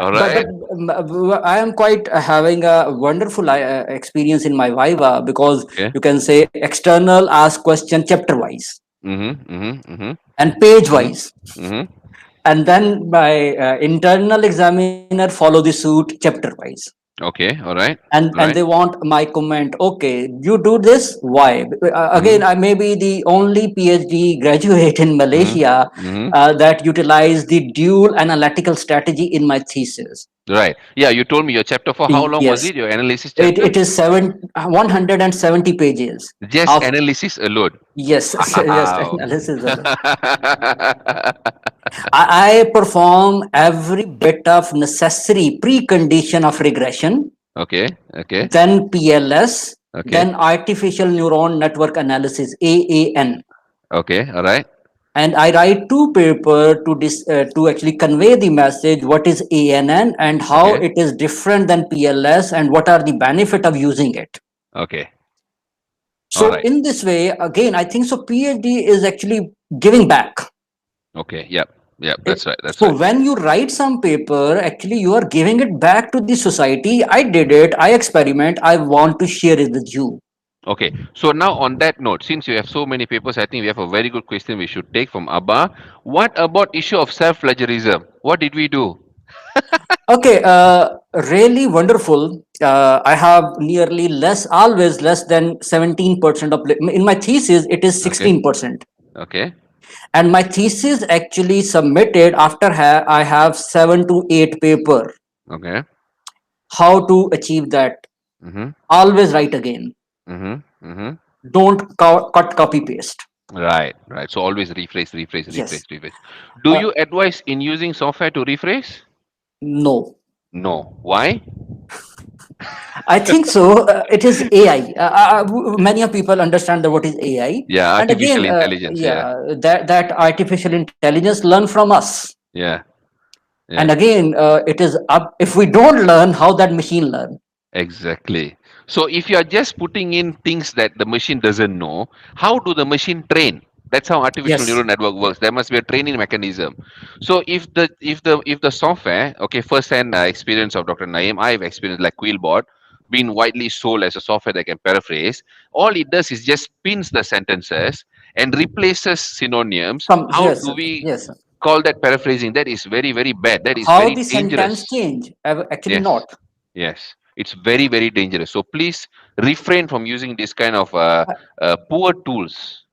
All but right. I am quite having a wonderful experience in my Viva because Okay. you can say external ask question chapter wise Mm-hmm. Mm-hmm. Mm-hmm. and page Mm-hmm. wise, Mm-hmm. and then my internal examiner follow the suit chapter wise. Okay. All right. All And right. they want my comment. Okay, you do this. Why? Again, Mm-hmm. I may be the only PhD graduate in Malaysia Mm-hmm. Mm-hmm. that utilized the dual analytical strategy in my thesis. Right. Yeah, you told me your chapter for how long was Yes, it? Your analysis it chapter? is 170 pages Just of analysis alone. yes, yes, Wow. analysis. I perform every bit of necessary precondition of regression, Okay. Okay. then PLS, Okay. then artificial neuron network analysis AAN, Okay. All right. and I write two paper to actually convey the message what is ANN and how Okay. it is different than PLS and what are the benefit of using it. Okay. All So right. in this way, again, I think so. PhD is actually giving back. Okay. Yep. Yep. It- That's right. That's so right. when you write some paper, actually you are giving it back to the society. I did it. I experiment. I want to share it with you. Okay, so now on that note, since you have so many papers, I think we have a very good question we should take from Abba. What about issue of self-plagiarism? What did we do? Okay, really wonderful. I have nearly always less than 17% of, in my thesis, it is Okay, 16%. okay, And my thesis actually submitted after I have 7 to 8 paper. okay. How to achieve that? Mm-hmm, Always write again. mm-hmm, mm-hmm. Don't cut, copy, paste. Right, right. So always rephrase, rephrase, Yes. rephrase, rephrase. Do Uh, you advise in using software to rephrase? no. No. Why? I think so. It is AI. Many of people understand that what is AI, Yeah, and artificial again, intelligence. Yeah, yeah, that artificial intelligence learn from us. yeah, And yeah. again, it is up if we don't learn how that machine learn. Exactly. So if you are just putting in things that the machine doesn't know, how do the machine train? That's how artificial Yes. neural network works. There must be a training mechanism. So if the software, okay, first hand experience of Dr. Naeem, I've experienced like Quillbot, been widely sold as a software that can paraphrase. All it does is just spins the sentences and replaces synonyms. From How yes, do we yes. call that paraphrasing? That is very, very bad. That is How very the sentence dangerous. change? Actually, Yes. not. Yes, it's very, very dangerous. So please refrain from using this kind of poor tools.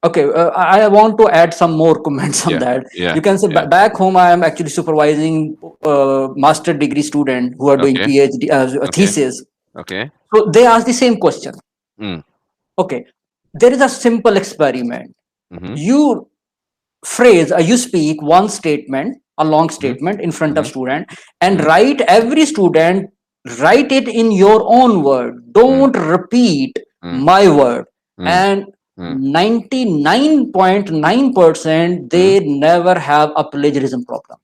Okay, I want to add some more comments on Yeah, that. yeah, You can say yeah. back home, I am actually supervising master degree student who are doing Okay, PhD okay, thesis. okay. So they ask the same question. Mm. Okay, there is a simple experiment. Mm-hmm, You you speak one statement, a long mm-hmm, statement in front of mm-hmm, student, and mm-hmm, write every student, write it in your own word. mm, Don't repeat mm, my word. mm, And mm, 99.9% mm. they never have a plagiarism problem.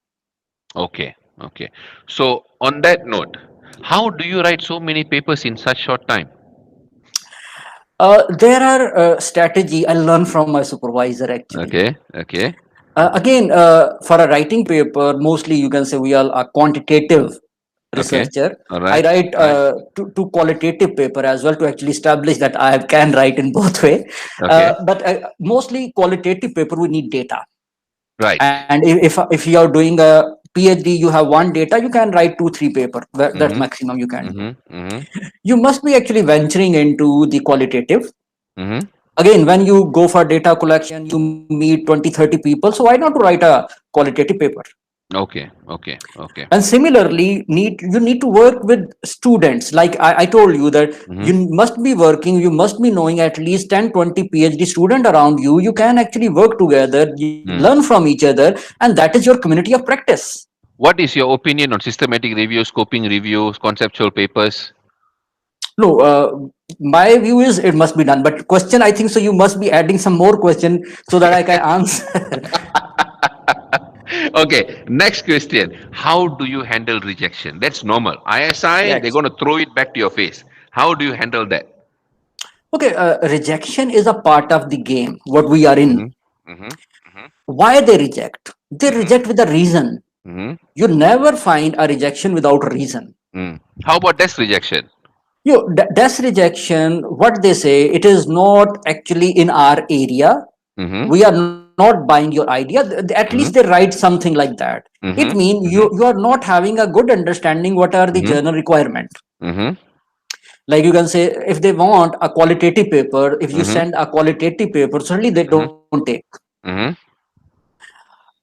Okay, okay. So on that note, how do you write so many papers in such short time? There are strategy I learned from my supervisor actually. Okay. Okay. Again, for a writing paper, mostly you can say we are a quantitative Okay. researcher. All I right. write All right. to qualitative paper as well to actually establish that I can write in both way. Okay. But mostly qualitative paper, we need data. Right. And if you are doing a PhD, you have one data, you can write 2-3 paper. That's Mm-hmm. maximum you can do. Mm-hmm. Mm-hmm. You must be actually venturing into the qualitative. Mm-hmm. Again, when you go for data collection, you meet 20-30 people. So why not write a qualitative paper? Okay. Okay. Okay. And similarly, you need to work with students. Like I told you that Mm-hmm. you must be working, you must be knowing at least 10-20 PhD student around you. You can actually work together, you Mm. learn from each other, and that is your community of practice. What is your opinion on systematic review, scoping reviews, conceptual papers? No, my view is it must be done. But question, I think so. You must be adding some more question so that I can answer. Okay, next question. How do you handle rejection? That's normal. ISI, they're Yes. going to throw it back to your face. How do you handle that? Okay, rejection is a part of the game. What we are in. Mm-hmm. Mm-hmm. Why they reject? They Mm-hmm. reject with a reason. Mm-hmm. You never find a rejection without a reason. Mm. How about desk rejection? Desk rejection, what they say, it is not actually in our area. Mm-hmm. We are not buying your idea. At least they Mm-hmm. write something like that. It Mm-hmm. means you are not having a good understanding what are the Mm-hmm. journal requirement. Mm-hmm. Like you can say, if they want a qualitative paper, if you Mm-hmm. send a qualitative paper, certainly they Mm-hmm. don't take. Mm-hmm.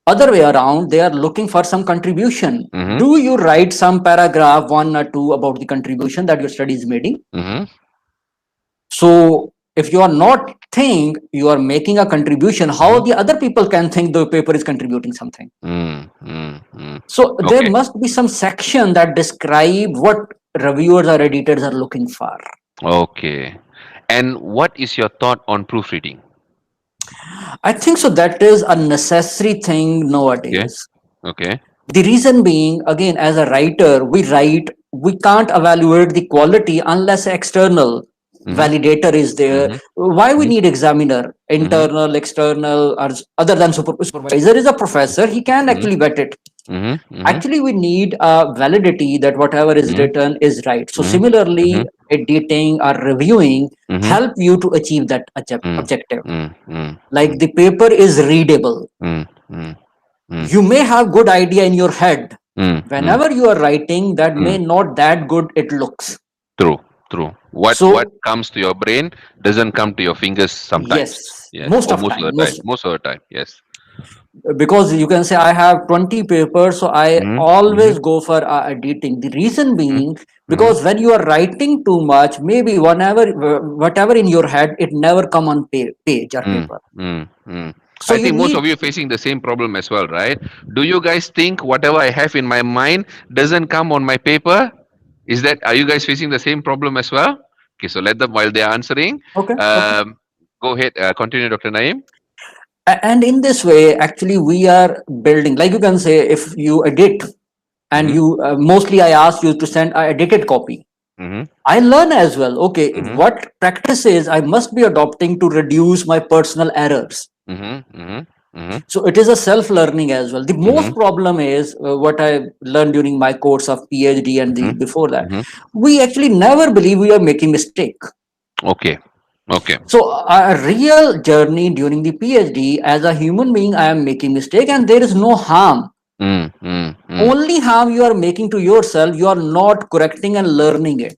Other way around, they are looking for some contribution. Mm-hmm. Do you write some paragraph, 1 or 2, about the contribution that your study is making? Mm-hmm. So if you are not think you are making a contribution, how the other people can think the paper is contributing something? Mm-hmm. So there Okay. must be some section that describe what reviewers or editors are looking for. Okay. And what is your thought on proofreading? I think so that is a necessary thing Okay. nowadays. Okay. The reason being, again, as a writer, we can't evaluate the quality unless external Mm-hmm. validator is there. Mm-hmm. Why we need examiner, Mm-hmm. internal, external, or other than supervisor is a professor, he can Mm-hmm. actually vet it. Mm-hmm. Mm-hmm. Actually, we need a validity that whatever is Mm-hmm. written is right. So Mm-hmm. similarly, editing or reviewing Mm-hmm. help you to achieve that Mm-hmm. objective. Mm-hmm. Like the paper is readable. Mm-hmm. Mm. You may have good idea in your head. Mm. Whenever you are writing, that may not that good it looks. True. True. What So comes to your brain doesn't come to your fingers sometimes. yes, Yes. most Or of most of time, the time. Most of the time. Yes. because you can say I have 20 papers, so I Mm-hmm. always go for editing. The reason being because when you are writing too much, maybe whatever in your head, it never come on page or paper. So I you think most need, of you facing the same problem as well, right? Do you guys think whatever I have in my mind doesn't come on my paper? Are you guys facing the same problem as well? Okay, so let them while they are answering. okay. Go ahead, continue, Dr. Naeem. And in this way, actually, we are building. Like you can say, if you edit, and Mhm. you mostly I ask you to send a edited copy. Mm-hmm. I learn as well. Okay, Mhm. what practices I must be adopting to reduce my personal errors. Mm-hmm. Mm-hmm. Mm-hmm. So it is a self-learning as well. The most Mhm. problem is what I learned during my course of PhD and the before that. Mhm. We actually never believe we are making mistake. Okay. Okay. So a real journey during the PhD, as a human being, I am making mistake, and there is no harm. Only harm you are making to yourself. You are not correcting and learning it.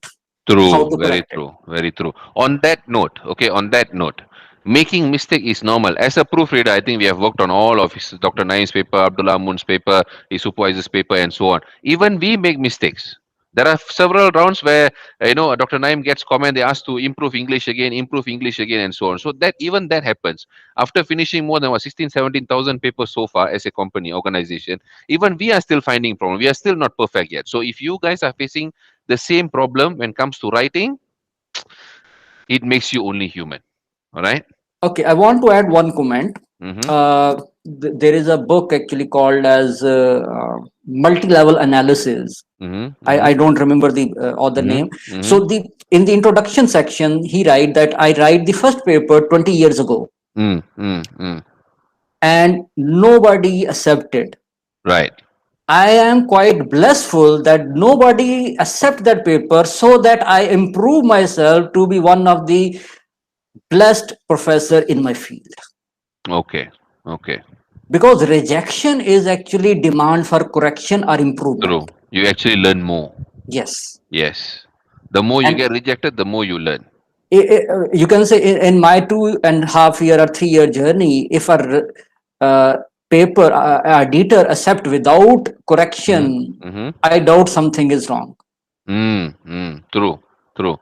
How True. to Very correct it. true. Very true. On that note, okay, on that note, making mistake is normal. As a proofreader, I think we have worked on all of Dr. Naeem's paper, Abdullah Mun's paper, his supervisor's paper, and so on. Even we make mistakes. There are several rounds where Dr. Naeem gets comment. They ask to improve English again, and so on. So that even that happens after finishing more than 17,000 papers so far as a company organization. Even we are still finding problem. We are still not perfect yet. So if you guys are facing the same problem when it comes to writing, it makes you only human. All right. Okay, I want to add one comment. Mm-hmm. There is a book actually called as multi-level analysis. I don't remember the author name. So in the introduction section, he write that I write the first paper 20 years ago, and nobody accepted. Right. I am quite blissful that nobody accept that paper, so that I improve myself to be one of the blessed professor in my field. Okay. Okay. Because rejection is actually demand for correction or improvement. True. You actually learn more. Yes. Yes. The more you And get rejected, the more you learn. you can say in my 2.5 year or 3 year journey, if a paper editor accept without correction, I doubt something is wrong. True. True.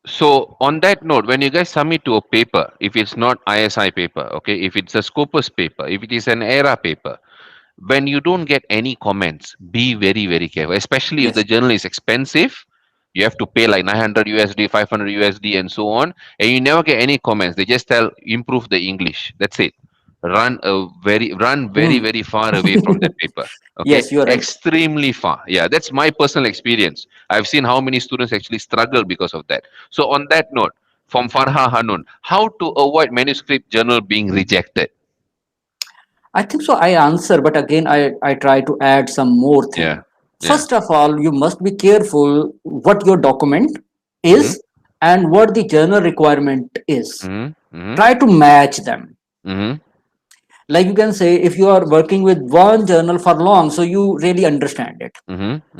So on that note, when you guys submit to a paper, if it's not ISI paper, okay, if it's a Scopus paper, if it is an ERA paper, when you don't get any comments, be very, very careful, especially if Yes. the journal is expensive. You have to pay like 900 USD, 500 USD, and so on, and you never get any comments. They just tell improve the English. That's it. Run very, Mm. very far away from that paper. Okay, Yes, you are right. extremely far. Yeah, that's my personal experience. I've seen how many students actually struggle because of that. So on that note, from Farha Hanun, how to avoid manuscript journal being rejected? I think so. I answer, but again, I try to add some more Yeah, thing. yeah. First of all, you must be careful what your document is and what the journal requirement is. Try to match them. Like you can say, if you are working with one journal for long, so you really understand it,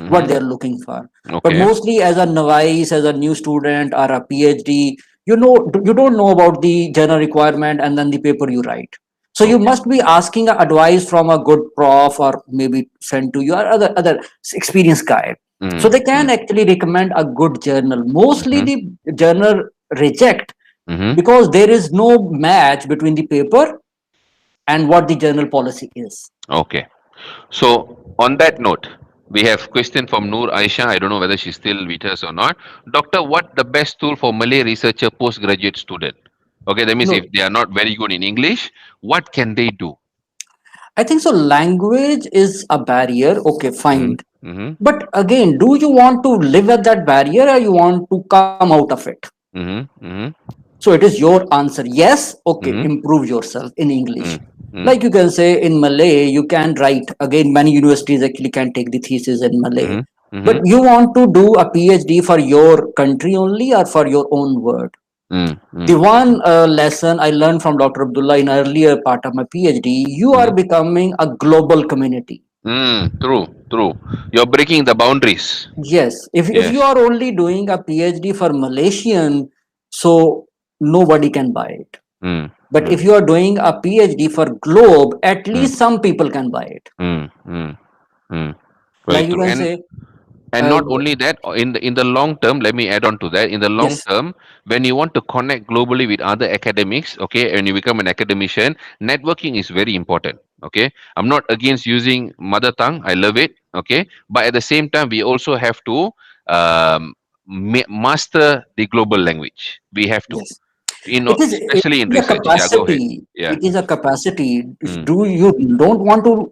what they're looking for. But Okay. mostly as a novice, as a new student or a PhD, you don't know about the journal requirement and then the paper you write. So you must be asking advice from a good prof or maybe friend to you or other experienced guy. So they can actually recommend a good journal. Mostly the journal reject because there is no match between the paper and what the journal policy is. Okay. So on that note, we have question from Noor Aisha. I don't know whether she's still with us or not. Doctor, what the best tool for Malay researcher postgraduate student? Okay, that means No, if they are not very good in English, what can they do? I think so. Language is a barrier. Okay, fine. Mm-hmm. But again, do you want to live at that barrier or you want to come out of it? Mm-hmm. So it is your answer. Yes, okay, Mm-hmm. improve yourself in English. Mm-hmm. Like you can say in Malay, you can write. Again, many universities actually can take the thesis in Malay. Mm-hmm. But you want to do a PhD for your country only or for your own word? Mm-hmm. The one lesson I learned from Dr. Abdullah in earlier part of my PhD, you are becoming a global community. True. You're breaking the boundaries. Yes, if you Yes. are only doing a PhD for Malaysian, so nobody can buy it. Mm. But if you are doing a PhD for globe, at least some people can buy it. Very Like you true. can say, And uh, not only that, in the long term, let me add on to that. In the long yes, term, when you want to connect globally with other academics, okay, and you become an academician, networking is very important. Okay, I'm not against using mother tongue. I love it. Okay, but at the same time, we also have to master the global language. We have to, yes. It especially in is a research. Yeah, go ahead. capacity. Yeah. It is a capacity. Mm, Do you don't want to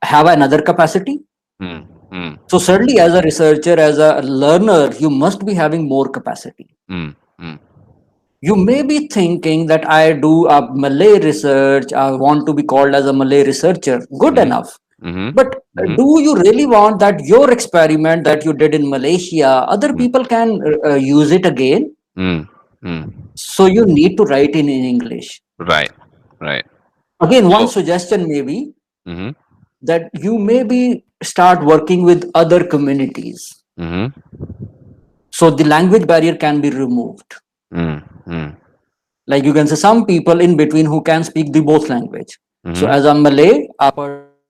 have another capacity? mm, mm, So certainly, as a researcher, as a learner, you must be having more capacity. mm, mm, You may be thinking that I do a Malay research, I want to be called as a Malay researcher. Good enough. mm-hmm, But mm-hmm, do you really want that your experiment that you did in Malaysia, other people can use it again? mm, mm. So you need to write in English. Right, right. Again, one So, suggestion may be mm-hmm, that you maybe start working with other communities. mm-hmm, So the language barrier can be removed. mm, mm, Like you can say some people in between who can speak the both language. So mm-hmm. as a Malay, a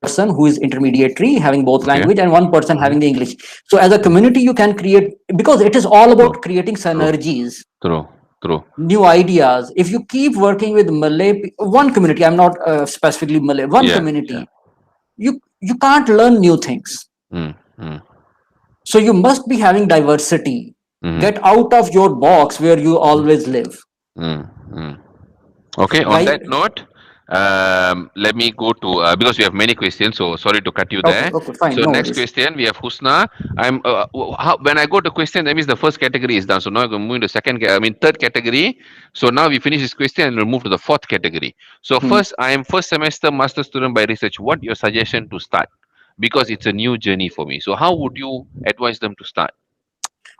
person who is intermediary having both language Okay. and one person having the English. So as a community you can create, because it is all about creating synergies, True. new ideas. If you keep working with Malay, one community, I'm not specifically Malay, one Yeah, community, you can't learn new things. Mm, mm, So you must be having diversity. mm, Get out of your box where you always live. mm, mm. Okay, on Like that note, Let me go to because we have many questions, so sorry to cut you Okay, there. okay, fine, So no next worries. question we have Husna. When I go to question, that means the first category is done. So now I'm going to move to third category. So now we finish this question and we'll move to the fourth category. So Hmm. first, I am first semester master student by research. What your suggestion to start? Because it's a new journey for me. So how would you advise them to start?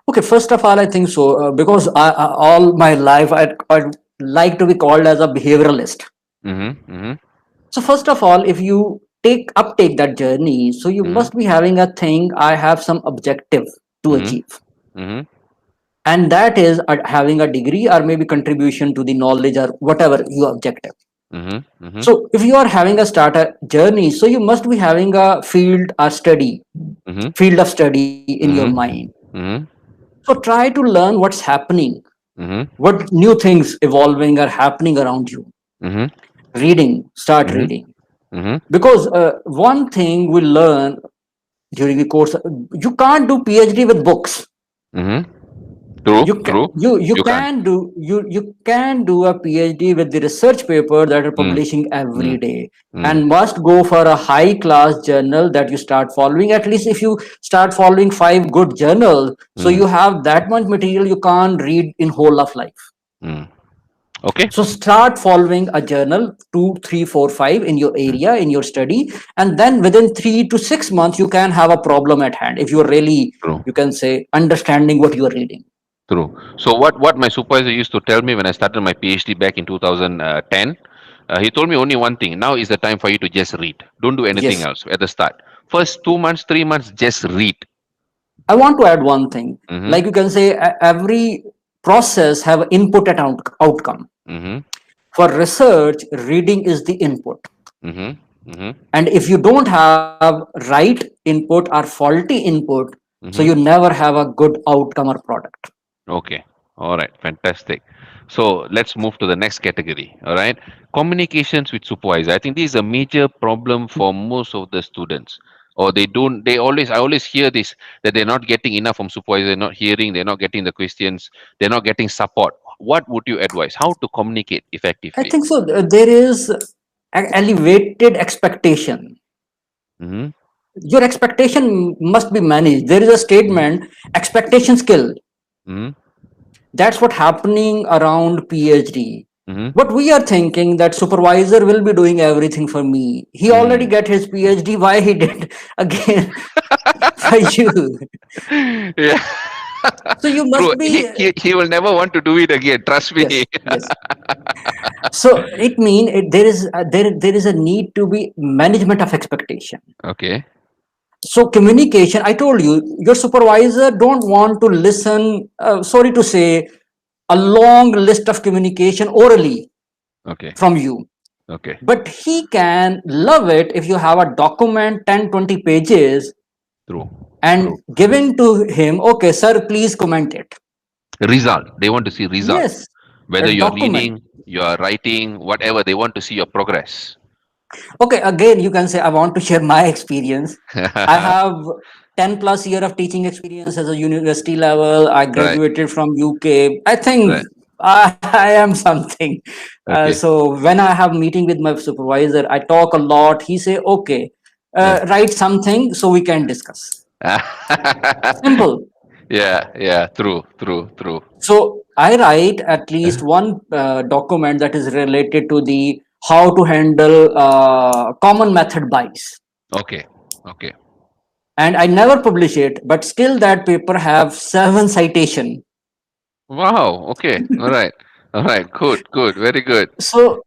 Okay, first of all, I think so because all my life I'd like to be called as a behavioralist. Mm-hmm. Mm-hmm. So first of all, if you take that journey, so you Mm-hmm. must be having a thing. I have some objective to Mm-hmm. achieve, Mm-hmm. and that is having a degree or maybe contribution to the knowledge or whatever your objective. Mm-hmm. Mm-hmm. So if you are having a starter journey, so you must be having a Mm-hmm. field of study in your Mm-hmm. mind. Mm-hmm. So try to learn what's happening, Mm-hmm. what new things evolving are happening around you. Mm-hmm. Start Mm-hmm. reading. Mm-hmm. Because one thing we learn during the course, you can't do PhD with books. Mm-hmm. True, You can true. you You can. can do you can do a PhD with the research paper that are Mm, publishing every mm, day, mm, and must go for a high class journal that you start following. At least if you start following five good journals, so mm, you have that much material you can't read in whole of life. mm. Okay. So start following a journal, two, three, four, five in your Mm, area, in your study, and then within 3 to 6 months, you can have a problem at hand if you're really, true, you can say, understanding what you are reading. true. So what my supervisor used to tell me when I started my PhD back in 2010, he told me only one thing. Now is the time for you to just read. Don't do anything Yes. else at the start. First 2 months, 3 months, just read. I want to add one thing. Mm-hmm. Like you can say, every process have input and outcome. Mm-hmm. For research, reading is the input. Mm-hmm. Mm-hmm. And if you don't have right input or faulty input, so you Mm-hmm. never have a good outcome or product. Okay. All right. Fantastic. So let's move to the next category. All right. Communications with supervisor. I think this is a major problem for most of the students. Or they don't, I always hear this that they're not getting enough from supervisor, they're not hearing, they're not getting the questions, they're not getting support. What would you advise? How to communicate I effectively? think so. There is elevated expectation. Mm-hmm. Your expectation must be managed. There is a statement, expectation skill. Mm-hmm. That's what happening around PhD. Mm-hmm. What we are thinking that supervisor will be doing everything for me. He already Mm. get his PhD. Why he did again for you? Yeah. So you True. must be He will never want to do it again. Trust me. yes, yes. So it mean there is a need to be management of expectation. Okay. So communication, I told you, your supervisor don't want to listen, sorry to say, a long list of communication orally Okay. from you, Okay. but he can love it if you have a document 10-20 pages True. and True. giving to him, okay sir, please comment it. Result. They want to see result. Yes, Whether a you're document. reading, you're writing, whatever, they want to see your progress. Okay, again you can say I want to share my experience. I have 10 plus year of teaching experience as a university level. I Right. graduated from UK. I think Right. I am something. Okay. So when I have meeting with my supervisor, I talk a lot. He say, okay, Yeah. write something so we can discuss. Simple. Yeah. Yeah. True. True. True. So I write at least one document that is related to the how to handle common method bias, Okay. Okay. and I never publish it, but still that paper have 7 citation. Wow. Okay. All right. All right. Good. Good. Very good. So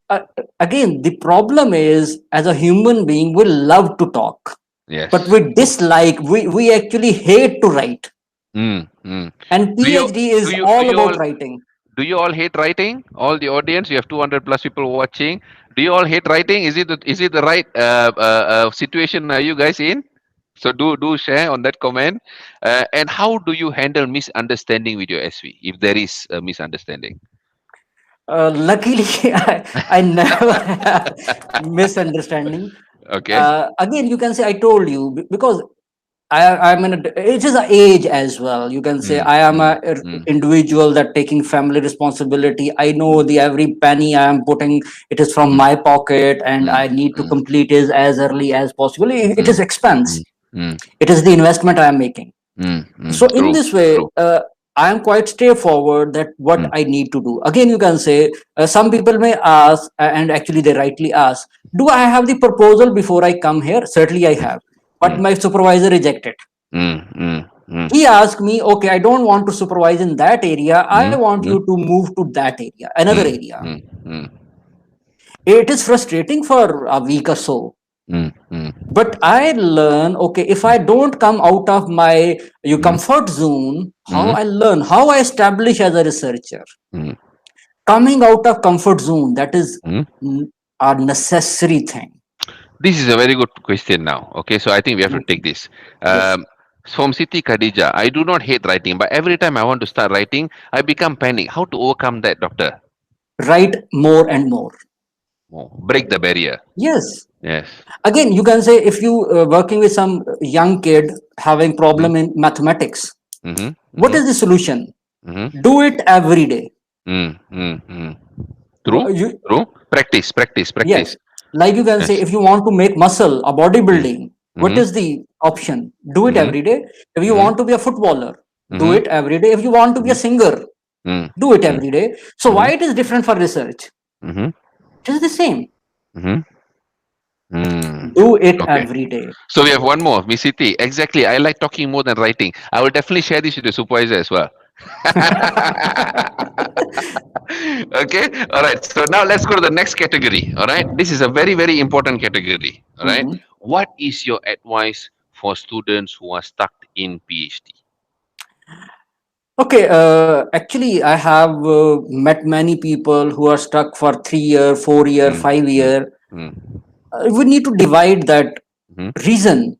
again, the problem is as a human being, we love to talk, but Yes. we True. dislike, we actually hate to write. Mm, mm. And Do you PhD is do all you about all writing. do you all hate writing? All the audience, you have 200 plus people watching. Do you all hate writing? Is it the right situation are you guys in? So do share on that comment. And how do you handle misunderstanding with your SV if there is a misunderstanding? Luckily, I never have misunderstanding. Okay. Again, you can say I told you because I'm in a, it is an age as well. You can say I am a individual that taking family responsibility. I know the every penny I am putting, it is from my pocket, and I need to complete it as early as possible. It is expense. It is the investment I am making. So in True. this way, True. I am quite straightforward that what I need to do. Again, you can say some people may ask, and actually they rightly ask, do I have the proposal before I come here? Certainly I have, but my supervisor rejected. He asked me, okay, I don't want to supervise in that area. I want you to move to that area, another area. It is frustrating for a week or so. But I learn, okay, if I don't come out of my comfort zone, how I learn, how I establish as a researcher. Coming out of comfort zone, that is a necessary thing. This is a very good question now. Okay, so I think we have to take this. From Siti Khadija, I do not hate writing, but every time I want to start writing, I become panic. How to overcome that, doctor? Write more and more. Break the barrier. Yes. Yes. Again, you can say if you working with some young kid having problem in mathematics, what is the solution? Do it every day. True. True. Practice. Yes. Like you can say, if you want to make muscle, a bodybuilding, what is the option? Do it every day. If you want to be a footballer, do it every day. If you want to be a singer, do it every day. So why it is different for research? It is the same. Do it every day. So we have one more, Miss Siti. Exactly. I like talking more than writing. I will definitely share this with the supervisor as well. Okay. All right. So now let's go to the next category. All right. This is a very, very important category. All right. What is your advice for students who are stuck in PhD? Okay. Actually, I have met many people who are stuck for 3 year, 4 year, 5 year. We need to divide that reason.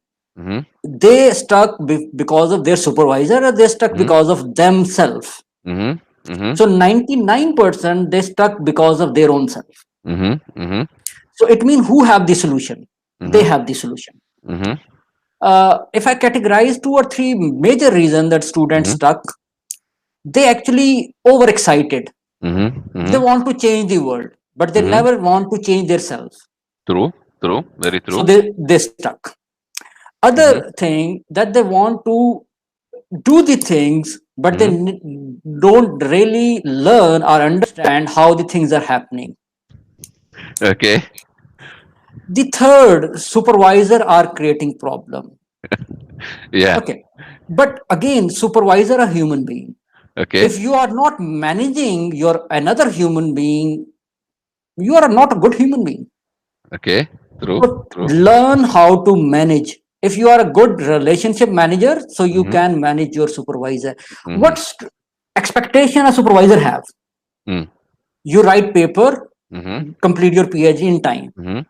They stuck because of their supervisor, or they stuck because of themselves. So 99% they stuck because of their own self. So it means who have the solution? They have the solution. If I categorize 2 or 3 major reasons that students stuck, they actually overexcited. They want to change the world, but they never want to change themselves. True. Very true. So they stuck. Other thing that they want to do the things, but they don't really learn or understand how the things are happening. Okay. The third, supervisor are creating problem. Yeah. Okay. But again, supervisor are human being. Okay. If you are not managing your another human being, you are not a good human being. Okay. True. Learn how to manage. If you are a good relationship manager, so you can manage your supervisor. What expectation a supervisor have? You write paper, complete your PhD in time.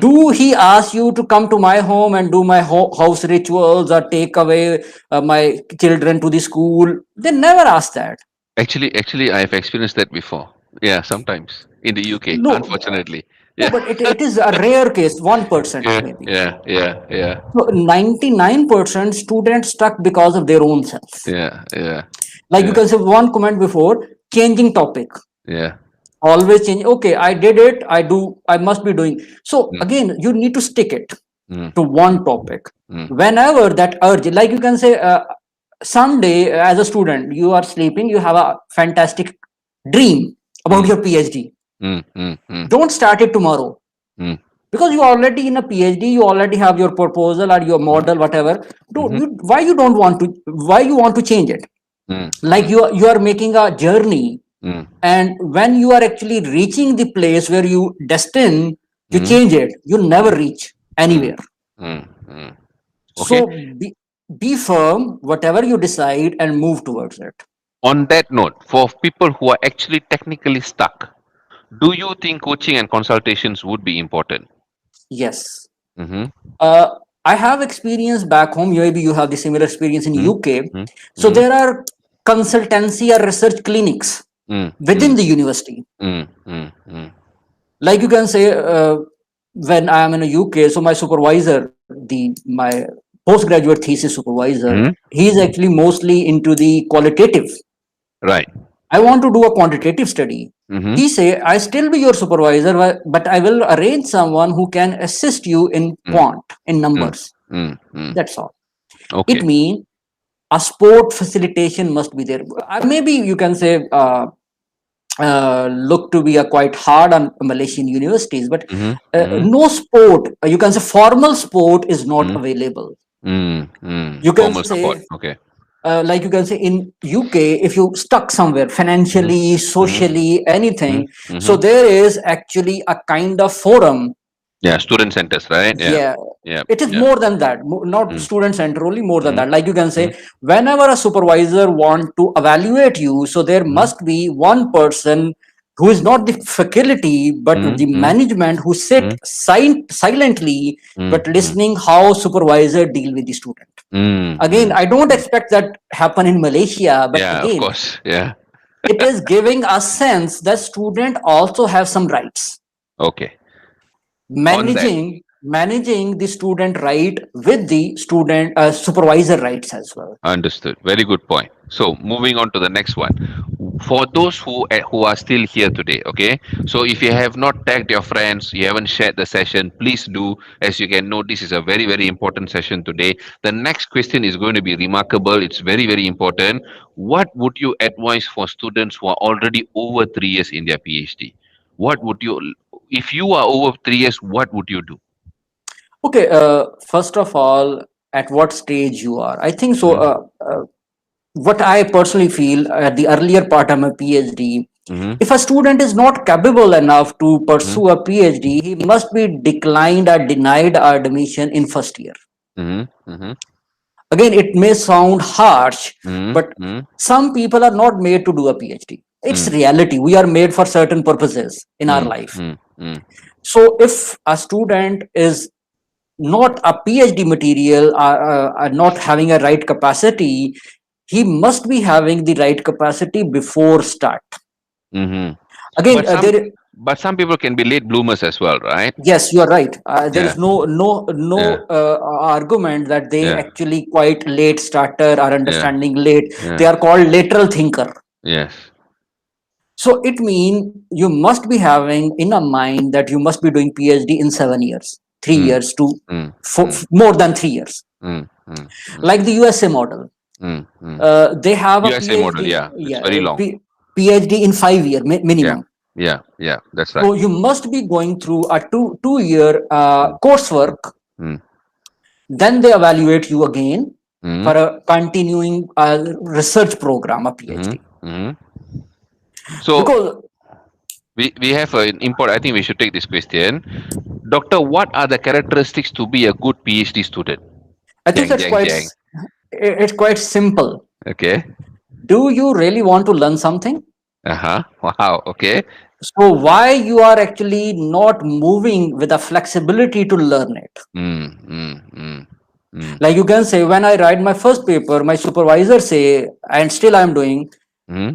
Do he ask you to come to my home and do my house rituals or take away my children to the school? They never ask that. Actually, I've experienced that before. Yeah, sometimes in the UK, No, unfortunately. Yeah. No, but it is a rare case, 1% maybe. Yeah. So 99% students stuck because of their own self. Yeah. Like you can say one comment before, changing topic. Yeah. Always change. Okay, I did it. I must be doing. So again, you need to stick it to one topic. Whenever that urge, like you can say, someday as a student, you are sleeping, you have a fantastic dream about your PhD. Don't start it tomorrow. Because you already in a PhD, you already have your proposal or your model, whatever. Why you want to change it? Like you are making a journey, and when you are actually reaching the place where you destined to change it, you never reach anywhere. Okay. So be firm, whatever you decide, and move towards it. On that note, for people who are actually technically stuck, do you think coaching and consultations would be important? Yes. I have experience back home. Maybe you have the similar experience in UK. So there are consultancy or research clinics within the university. Like you can say, when I am in a UK, so my supervisor, my postgraduate thesis supervisor, Hmm. he is actually mostly into the qualitative. Right. I want to do a quantitative study. Mm-hmm. He say, I still be your supervisor, but I will arrange someone who can assist you in quant, in numbers. That's all. Okay. It means a sport facilitation must be there. Maybe you can say look to be a quite hard on Malaysian universities, but no sport, you can say formal sport is not available. You can Formal say, support. Okay. like you can say in UK, if you stuck somewhere financially, socially, anything, so there is actually a kind of forum. Yeah, student centers, right? Yeah, Yeah. it is Yeah. more than that, not student center, only more than that. Like you can say, Mm. whenever a supervisor want to evaluate you, so there must be one person who is not the faculty but the management who sit silently but listening how supervisor deal with the student. Again, I don't expect that happen in Malaysia, but Yeah, of again, course. Yeah. it is giving a sense that student also have some rights. Okay. On that. Managing the student right with the student supervisor rights as well. Understood. Very good point. So moving on to the next one. For those who are still here today, okay. So if you have not tagged your friends, you haven't shared the session, please do. As you can know, this is a very, very important session today. The next question is going to be remarkable. It's very, very important. What would you advise for students who are already over 3 years in their PhD? What would you, if you are over 3 years, what would you do? Okay, first of all, at what stage you are? I think so. What I personally feel at the earlier part of my PhD, if a student is not capable enough to pursue a PhD, he must be declined or denied admission in first year. Again, it may sound harsh, but some people are not made to do a PhD. It's reality. We are made for certain purposes in our life. So if a student is not a PhD material, not having a right capacity, he must be having the right capacity before start. Again, But some people can be late bloomers as well, right? Yes, you are right. There is no argument that they actually quite late starter or understanding late. They are called lateral thinker. Yes. So it means you must be having in a mind that you must be doing PhD in 7 years, 3 years to more than 3 years. Like the USA model. They have a USA PhD, model, it's very long. PhD in 5 years minimum. Yeah, that's right. So you must be going through a two-year coursework. Then they evaluate you again for a continuing research program, a PhD. So because we have an import. I think we should take this question, Doctor. What are the characteristics to be a good PhD student? I think it's quite simple. Okay. Do you really want to learn something? Wow. Okay. So why you are actually not moving with the flexibility to learn it? Like you can say, when I write my first paper, my supervisor say, and still I'm doing,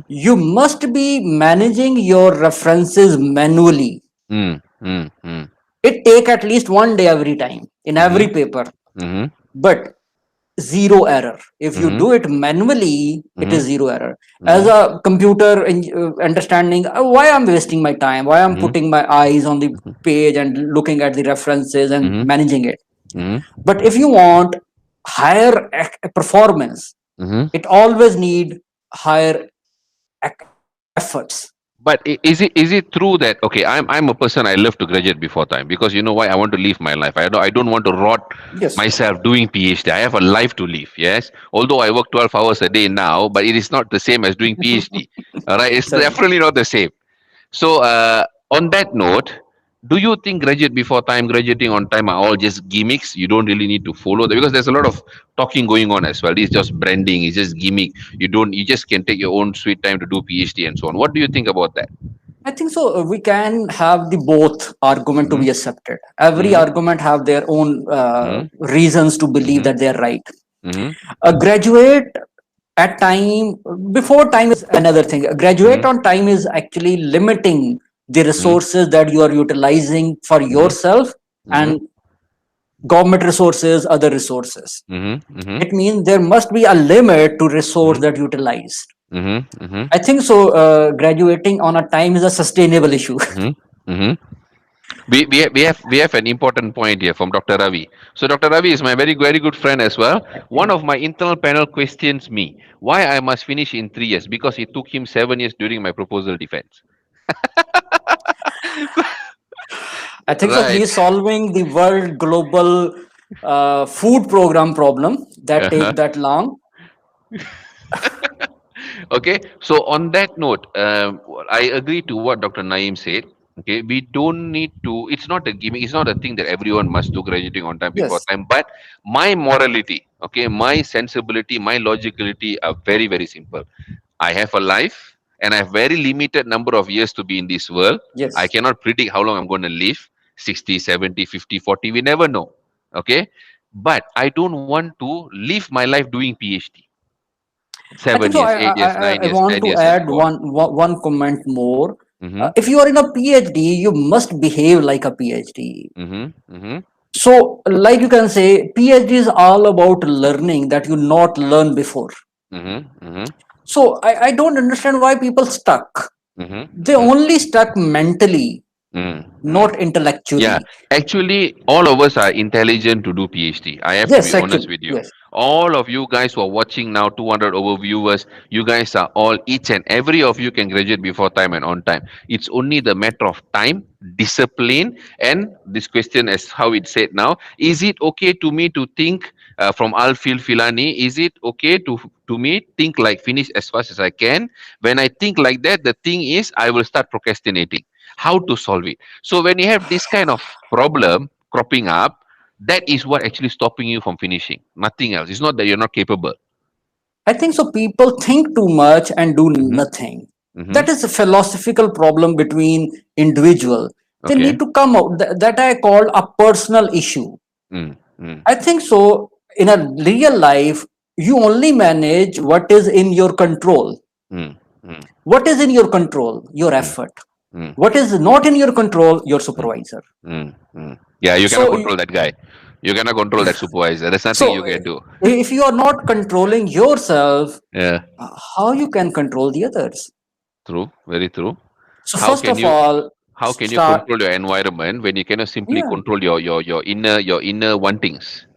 you must be managing your references manually. It take at least 1 day every time in every paper, but zero error. If you do it manually, it is zero error. As a computer understanding, why I'm wasting my time, why I'm putting my eyes on the page and looking at the references and managing it. But if you want higher performance, it always need higher efforts. But is it true that, okay, I'm a person, I love to graduate before time, because you know why? I want to live my life. I don't want to rot myself doing PhD. I have a life to live. Yes, although I work 12 hours a day now, but it is not the same as doing PhD. All right, it's definitely not the same. So on that note, do you think graduate before time, graduating on time are all just gimmicks? You don't really need to follow that, because there's a lot of talking going on as well. It's just branding, it's just gimmick. You just can take your own sweet time to do PhD and so on. What do you think about that? I think so. We can have the both argument to be accepted. Every argument have their own reasons to believe that they are right. A graduate at time, before time is another thing. A graduate on time is actually limiting the resources that you are utilizing for yourself and government resources, other resources. Mm-hmm. It means there must be a limit to resource that utilized. Mm-hmm. Mm-hmm. I think so. Graduating on a time is a sustainable issue. Mm-hmm. Mm-hmm. We have an important point here from Dr. Ravi. So Dr. Ravi is my very good friend as well. One of my internal panel questions me why I must finish in 3 years because it took him 7 years during my proposal defense. I think so. Right. He's solving the world global food program problem that Uh-huh. take that long. Okay, so on that note, I agree to what Dr. Naeem said. Okay, we don't need to, it's not a gimmick, it's not a thing that everyone must do graduating on time before Yes. time, but my morality, okay, my sensibility, my logicality are very simple. I have a life and I have very limited number of years to be in this world. I Yes. cannot predict how long I'm going to live 60, 70, 50, 40. We never know. Okay. But I don't want to live my life doing PhD. I think Seven so. years, 8 years, nine I years, want 10 to years, and add so on. one comment more. Mm-hmm. If you are in a PhD, you must behave like a PhD. Mm-hmm. Mm-hmm. So, like you can say, PhD is all about learning that you not learn before. Mm-hmm. Mm-hmm. So, I don't understand why people stuck. They Mm-hmm. only stuck mentally, Mm-hmm. not Yeah, intellectually. actually, all of us are intelligent to do PhD. I have to be Yes, honest actually, with you. yes. All of you guys who are watching now, 200 over viewers, you guys are all, each and every of you can graduate before time and on time. It's only the matter of time, discipline, and this question, as how it said now, is it okay to me to think from Alfil Filani? Is it okay to me think like finish as fast as I can? When I think like that, the thing is, I will start procrastinating. How to solve it? So when you have this kind of problem cropping up, that is what actually stopping you from finishing. Nothing else. It's not that you're not capable. I think so. People think too much and do Mm-hmm. nothing. Mm-hmm. That is a philosophical problem between individual. They Okay. need to come out. That I call a personal issue. Mm, mm, I think so. In a real life, you only manage what is in your control. mm, mm, What is in your control? Your mm, effort. mm, What is not in your control? Your mm, supervisor. mm. Yeah, you cannot So, control that guy. You cannot control that supervisor. There's nothing you so can do. if you are not controlling yourself, Yeah, how you can control the others? true. Very true. So How first can of you all, how can you start. control your environment when you cannot simply Yeah, control your inner wantings?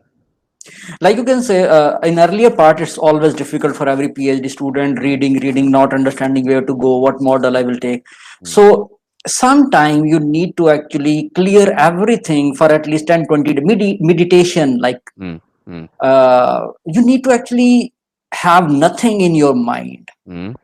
like you can say, in earlier part, it's always difficult for every PhD student reading, not understanding where to go, what model I will take. Mm, So sometime you need to actually clear everything for at least 10-20 meditation. Like mm, mm, you need to actually have nothing in your mind. mm,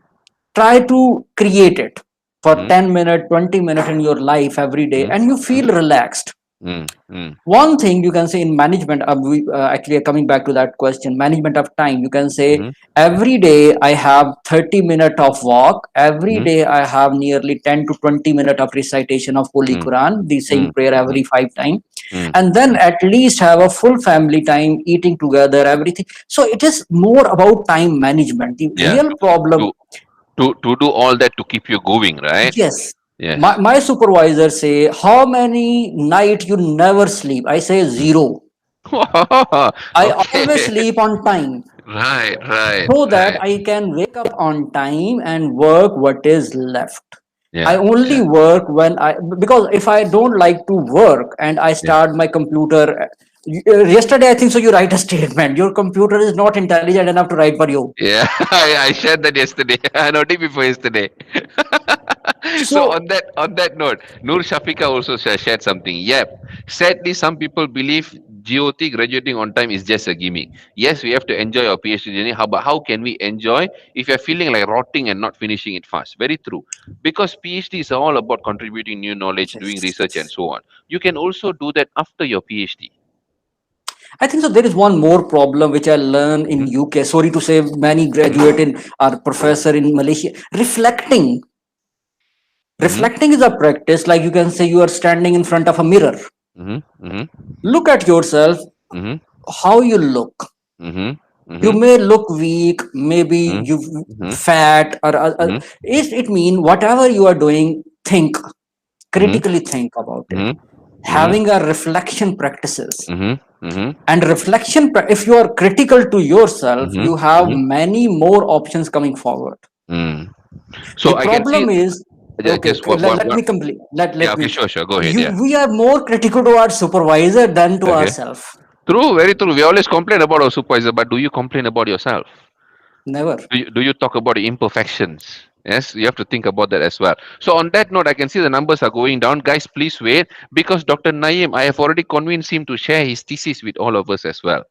Try to create it for mm, 10 minutes, 20 minutes in your life every day, mm, and you mm, feel relaxed. mm, mm, One thing you can say in management, actually coming back to that question, management of time, you can say mm, every day I have 30 minutes of walk, every mm, day I have nearly 10 to 20 minutes of recitation of Holy mm, Quran, the same mm, prayer mm, every 5 times, mm, and then mm. at least have a full family time, eating together, everything. So it is more about time management. The Yeah, real problem, to to do all that to keep you going, right? yes. My, Yes. my supervisor say, how many night you never sleep? I say Mm. zero. I Okay. always sleep on time Right, right, so that right. I can wake up on time and work what is left. I Yeah, only yeah, work when because if I don't like to work and I yeah. start my computer. Yesterday, I think so. You write a statement. Your computer is not intelligent enough to write for you. Yeah, I shared that yesterday. No, day before yesterday. So So on that note, Noor Shafika also shared something. Yep. Sadly, some people believe GOT graduating on time is just a gimmick. Yes, we have to enjoy our PhD journey. How can we enjoy if you're feeling like rotting and not finishing it fast? Very true. Because PhD is all about contributing new knowledge, doing yes, research, and yes. so on. You can also do that after your PhD. I think so. There is one more problem which I learned in Mm-hmm. UK. Sorry to say, many graduate in our professor in Malaysia. Reflecting. Mm-hmm. Reflecting is a practice. Like you can say, you are standing in front of a mirror. Mm-hmm. Mm-hmm. Look at yourself. Mm-hmm. How you look. Mm-hmm. You Mm-hmm. may look weak. Maybe you Mm-hmm. fat or Mm-hmm. it mean whatever you are doing. Think Mm-hmm. critically. Think about it. Mm-hmm. Mm-hmm. Having a reflection practices. Mm-hmm. Mm-hmm. And reflection, if you are critical to yourself, Mm-hmm. you have Mm-hmm. many more options coming forward. Mm. The So I can see problem is, okay, just what let me complete. yeah, Let okay, me. sure, sure. Go ahead. Yeah. We are more critical to our supervisor than to Okay. ourselves. True, very true. We always complain about our supervisor, but do you complain about yourself? Never. Do you talk about the imperfections? Yes, you have to think about that as well. So on that note, I can see the numbers are going down. Guys, please wait because Dr. Naeem, I have already convinced him to share his thesis with all of us as well.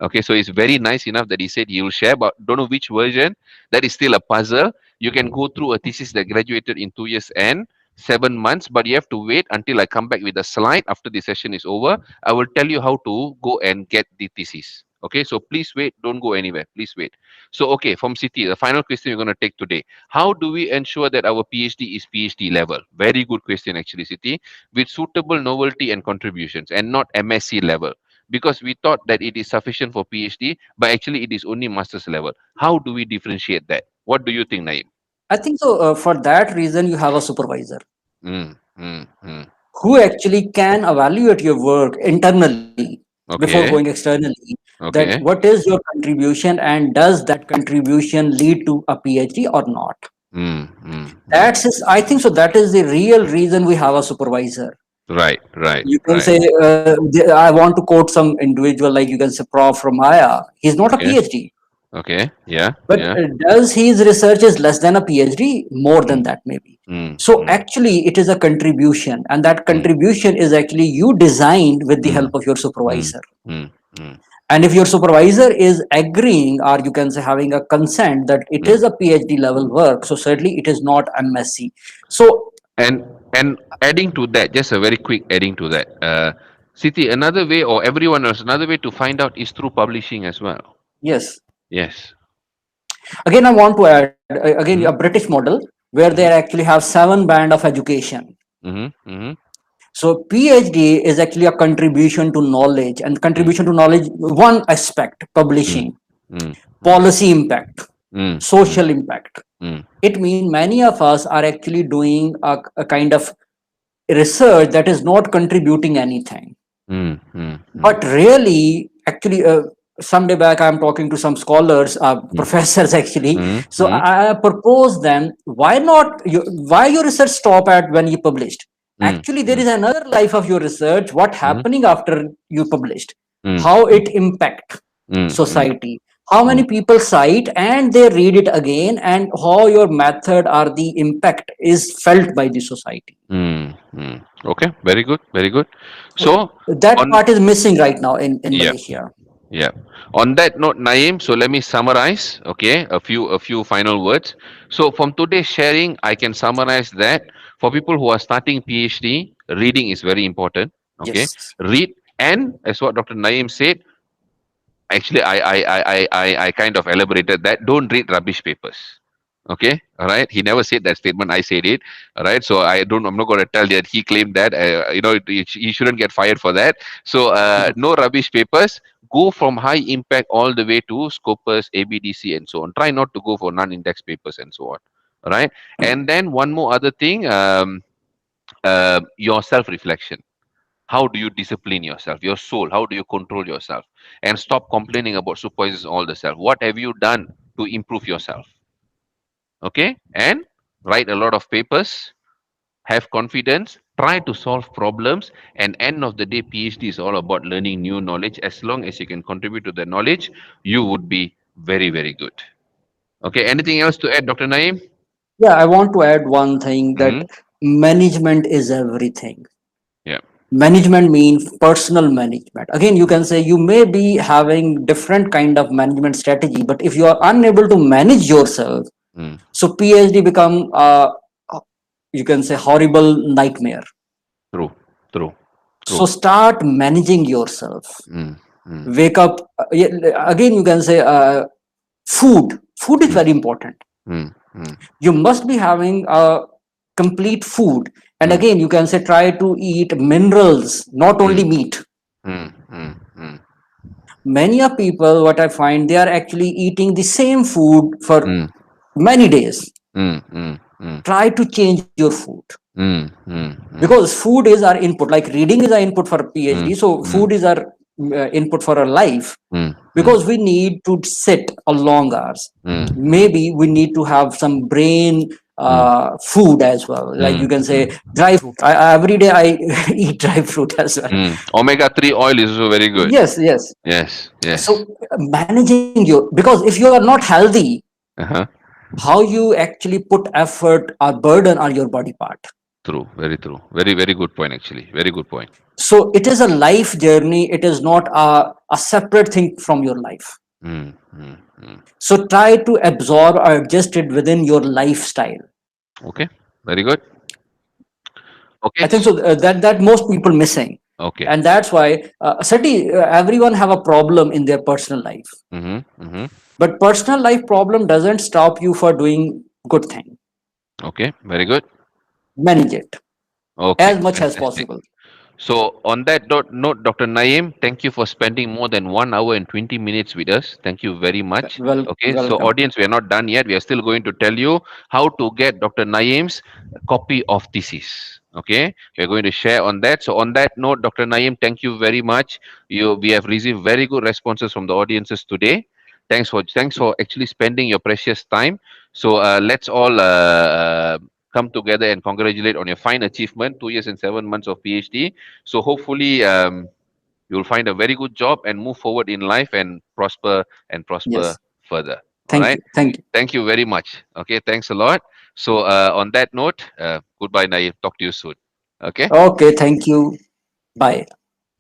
Okay, so it's very nice enough that he said he will share, but don't know which version. That is still a puzzle. You can go through a thesis that graduated in 2 years and 7 months, but you have to wait until I come back with a slide after the session is over. I will tell you how to go and get the thesis. Okay, so please wait, don't go anywhere. Please wait. So, okay, from City, the final question you're going to take today. How do we ensure that our PhD is PhD level? Very good question, actually, City, with suitable novelty and contributions and not MSc level because we thought that it is sufficient for PhD, but actually it is only master's level. How do we differentiate that? What do you think, Naeem? I think so. For that reason, you have a supervisor Mm, mm, mm. who actually can evaluate your work internally before going Okay, externally. That okay. what is your contribution and does that contribution lead to a PhD or not? Mm, mm, mm. That's his, I think so. That is the real reason we have a supervisor. Right, right, You can right. say, I want to quote some individual, like you can say Prof from Aya. He's not a Okay, PhD, okay. Yeah, but yeah. does his research is less than a PhD? More than Mm, that, maybe. mm, So mm, actually, it is a contribution, and that mm, contribution is actually you designed with the mm, help of your mm, supervisor. mm, mm, And if your supervisor is agreeing, or you can say having a consent that it mm. is a PhD level work, so certainly it is not MSc. So And adding to that, just a very quick adding to that, Siti, another way, or everyone else, another way to find out is through publishing as well. yes, Yes. again, I want to add again a Mm-hmm. British model where they Mm-hmm. actually have 7 band of education. Mm-hmm. Mm-hmm. So PhD is actually a contribution to knowledge, and contribution to knowledge, one aspect, Mm-hmm. publishing, Mm-hmm. policy impact, Mm-hmm. social impact. Mm-hmm. It means many of us are actually doing a kind of research that is not contributing anything. Mm-hmm. But really, actually, someday back, I'm talking to some scholars, professors actually. So Mm-hmm. I propose them, why not, why your research stop at when you published? Actually, there Mm-hmm. is another life of your research, what Mm-hmm. happening after you published, how Mm-hmm. it impact Mm-hmm. society, how many people cite and they read it again, and how your method or the impact is felt by the society. Mm-hmm. Okay, very good, very good. So So, that on part is missing right now in yeah. Malaysia. Yeah. On that note, Naeem, so let me summarize, okay, a few final words. So from today's sharing, I can summarize that for people who are starting PhD, reading is very important. Okay. Yes. Read, and as what Dr. Naeem said, actually I kind of elaborated that. Don't read rubbish papers. Okay, all right. He never said that statement. I said it. All right. So I'm not going to tell that he claimed that. He shouldn't get fired for that. So no rubbish papers. Go from high impact all the way to Scopus, ABDC, and so on. Try not to go for non-index papers and so on. All right. And then one more other thing. Your self-reflection. How do you discipline yourself, your soul? How do you control yourself? And stop complaining about supervisors all the self. What have you done to improve yourself? Okay, and write a lot of papers, have confidence, try to solve problems, and end of the day, PhD is all about learning new knowledge. As long as you can contribute to the knowledge, you would be very, very good. Okay, anything else to add, Dr. Naeem? Yeah, I want to add one thing, Mm-hmm. that management is everything. Yeah. Management means personal management. Again, you can say you may be having different kind of management strategy, but if you are unable to manage yourself, Mm. so PhD become you can say horrible nightmare. True, true, So true. start managing yourself. Mm. Mm. Wake up. Again, you can say food is very important. Mm. Mm. You must be having a complete food, and Mm. again you can say try to eat minerals, not only Mm. meat. Mm. Mm. Mm. Many of people, what I find, they are actually eating the same food for Mm. many days. Mm. Mm. Mm. Try to change your food, Mm. Mm. Mm. because food is our input, like reading is our input for Mm. PhD, so Mm. food is our input for our life, Mm. because we need to sit a long hours. Mm. Maybe we need to have some brain food as well. Like you Mm. can say dry fruit. Every day I eat dry fruit as well. Mm. Omega 3 oil is also very good. Yes, yes. Yes, yes. So managing your, because if you are not healthy, Uh-huh. how you actually put effort or burden on your body part. True, very true. Very, very good point, actually. Very good point. So it is a life journey. It is not a separate thing from your life. Mm. Mm. Mm. So try to absorb or adjust it within your lifestyle. Okay, very good. I Okay, think so that most people missing, okay. and that's why Sati, everyone have a problem in their personal life, Mm-hmm. Mm-hmm. but personal life problem doesn't stop you for doing good thing. Okay, very good. Manage it Okay, as much as fantastic. possible. So on that note, Dr. Naeem, thank you for spending more than 1 hour and 20 minutes with us. Thank you very much. Okay, so Welcome. audience, we are not done yet. We are still going to tell you how to get Dr. Naeem's copy of thesis. Okay, we are going to share on that. So on that note, Dr. Naeem, thank you very much. We have received very good responses from the audiences today. Thanks for actually spending your precious time. So let's all come together and congratulate on your fine achievement, 2 years and 7 months of PhD. So hopefully you'll find a very good job and move forward in life and prosper Yes. further. All Thank right. you. Thank you. Thank you very much. Okay. Thanks a lot. So on that note, goodbye, Naeem. Talk to you soon. Okay. Okay. Thank you. Bye.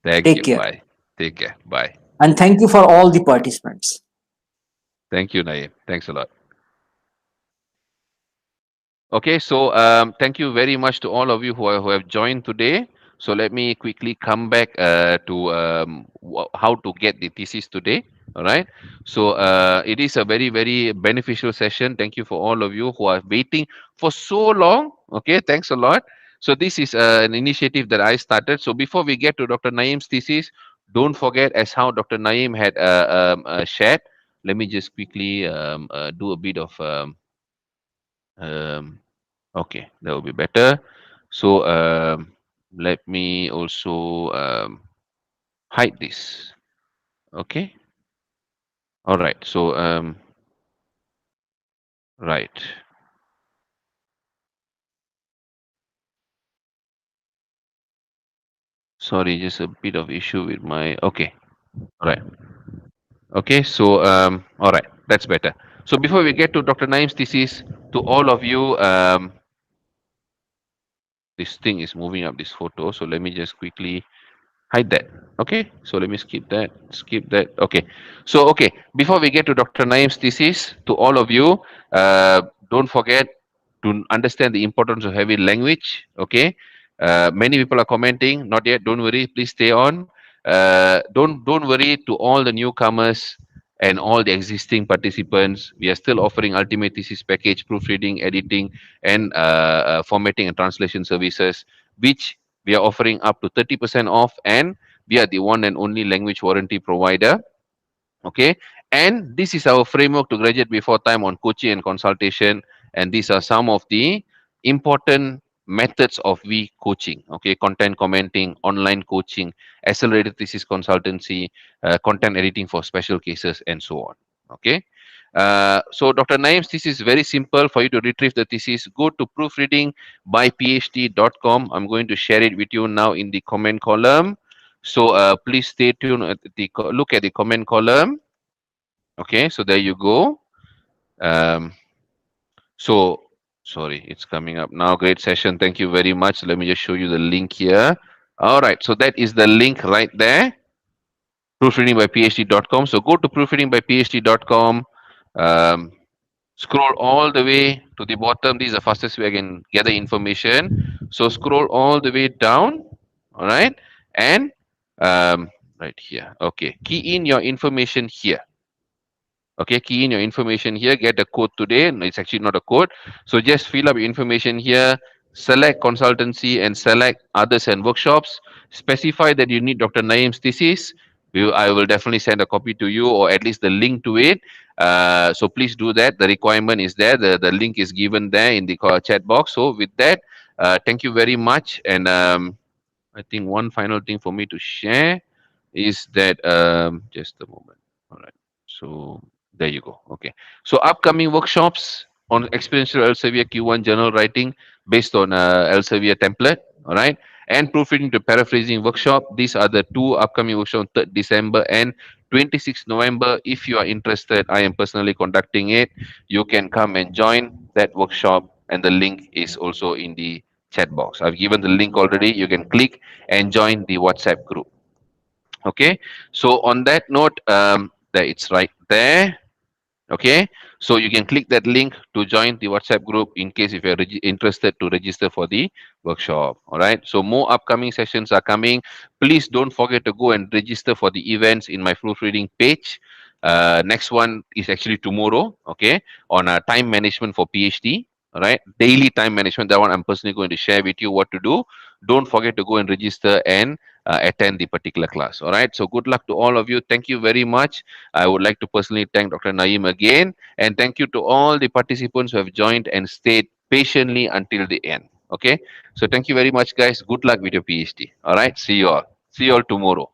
Thank Take you. care. Bye. Take care. Bye. And thank you for all the participants. Thank you, Naeem. Thanks a lot. Okay, so thank you very much to all of you who have joined today. So let me quickly come back to how to get the thesis today. All right. So it is a very, very beneficial session. Thank you for all of you who are waiting for so long. Okay, thanks a lot. So this is an initiative that I started. So before we get to Dr. Naeem's thesis, don't forget as how Dr. Naeem had shared. Let me just quickly do a bit of um, okay, that will be better. So let me also hide this. Okay. All right. So right. Sorry, just a bit of issue with my. Okay. All right. Okay. So all right. That's better. So before we get to Dr. Naim's thesis, to all of you, this thing is moving up this photo. So let me just quickly hide that. Okay, so let me skip that. Okay, so okay, before we get to Dr. Naim's thesis, to all of you, don't forget to understand the importance of having language. Okay, many people are commenting, not yet, don't worry, please stay on. Don't worry to all the newcomers and all the existing participants. We are still offering ultimate thesis package, proofreading, editing, and formatting and translation services, which we are offering up to 30% off, and we are the one and only language warranty provider. Okay, and this is our framework to graduate before time on coaching and consultation, and these are some of the important methods of we coaching. Okay, content commenting, online coaching, accelerated thesis consultancy, content editing for special cases, and so on. Okay. So Dr. Naeem's thesis is very simple. For you to retrieve the thesis, go to proofreadingbyphd.com. I'm going to share it with you now in the comment column. So please stay tuned at look at the comment column. Okay, so there you go. Um, so sorry, it's coming up now. Great session. Thank you very much. Let me just show you the link here. All right, so that is the link right there. Proofreadingbyphd.com. So go to proofreadingbyphd.com. Um, Scroll all the way to the bottom. This is the fastest way I can gather information. So scroll all the way down. All right, and right here. Okay, key in your information here. Okay, key in your information here, get a code today. No, it's actually not a code. So just fill up your information here, select consultancy and select others and workshops. Specify that you need Dr. Naeem's thesis. I will definitely send a copy to you, or at least the link to it. So please do that. The requirement is there. The link is given there in the chat box. So with that, thank you very much. And I think one final thing for me to share. is that just a moment. All right. So there you go. Okay. So upcoming workshops on experiential Elsevier Q1 journal writing based on Elsevier template. All right. And proofreading to paraphrasing workshop. These are the two upcoming workshops, 3rd December and 26th November. If you are interested, I am personally conducting it. You can come and join that workshop, and the link is also in the chat box. I've given the link already. You can click and join the WhatsApp group. Okay, so on that note, that it's right there. Okay, so you can click that link to join the WhatsApp group in case if you're interested to register for the workshop. All right, so more upcoming sessions are coming. Please don't forget to go and register for the events in my proofreading page. Next one is actually tomorrow. Okay, on time management for PhD. All right, daily time management, that one I'm personally going to share with you what to do. Don't forget to go and register and attend the particular class. All right, so good luck to all of you. Thank you very much. I would like to personally thank Dr. Naeem again, and thank you to all the participants who have joined and stayed patiently until the end. Okay, so thank you very much, guys. Good luck with your PhD. All right, see you all. See you all tomorrow.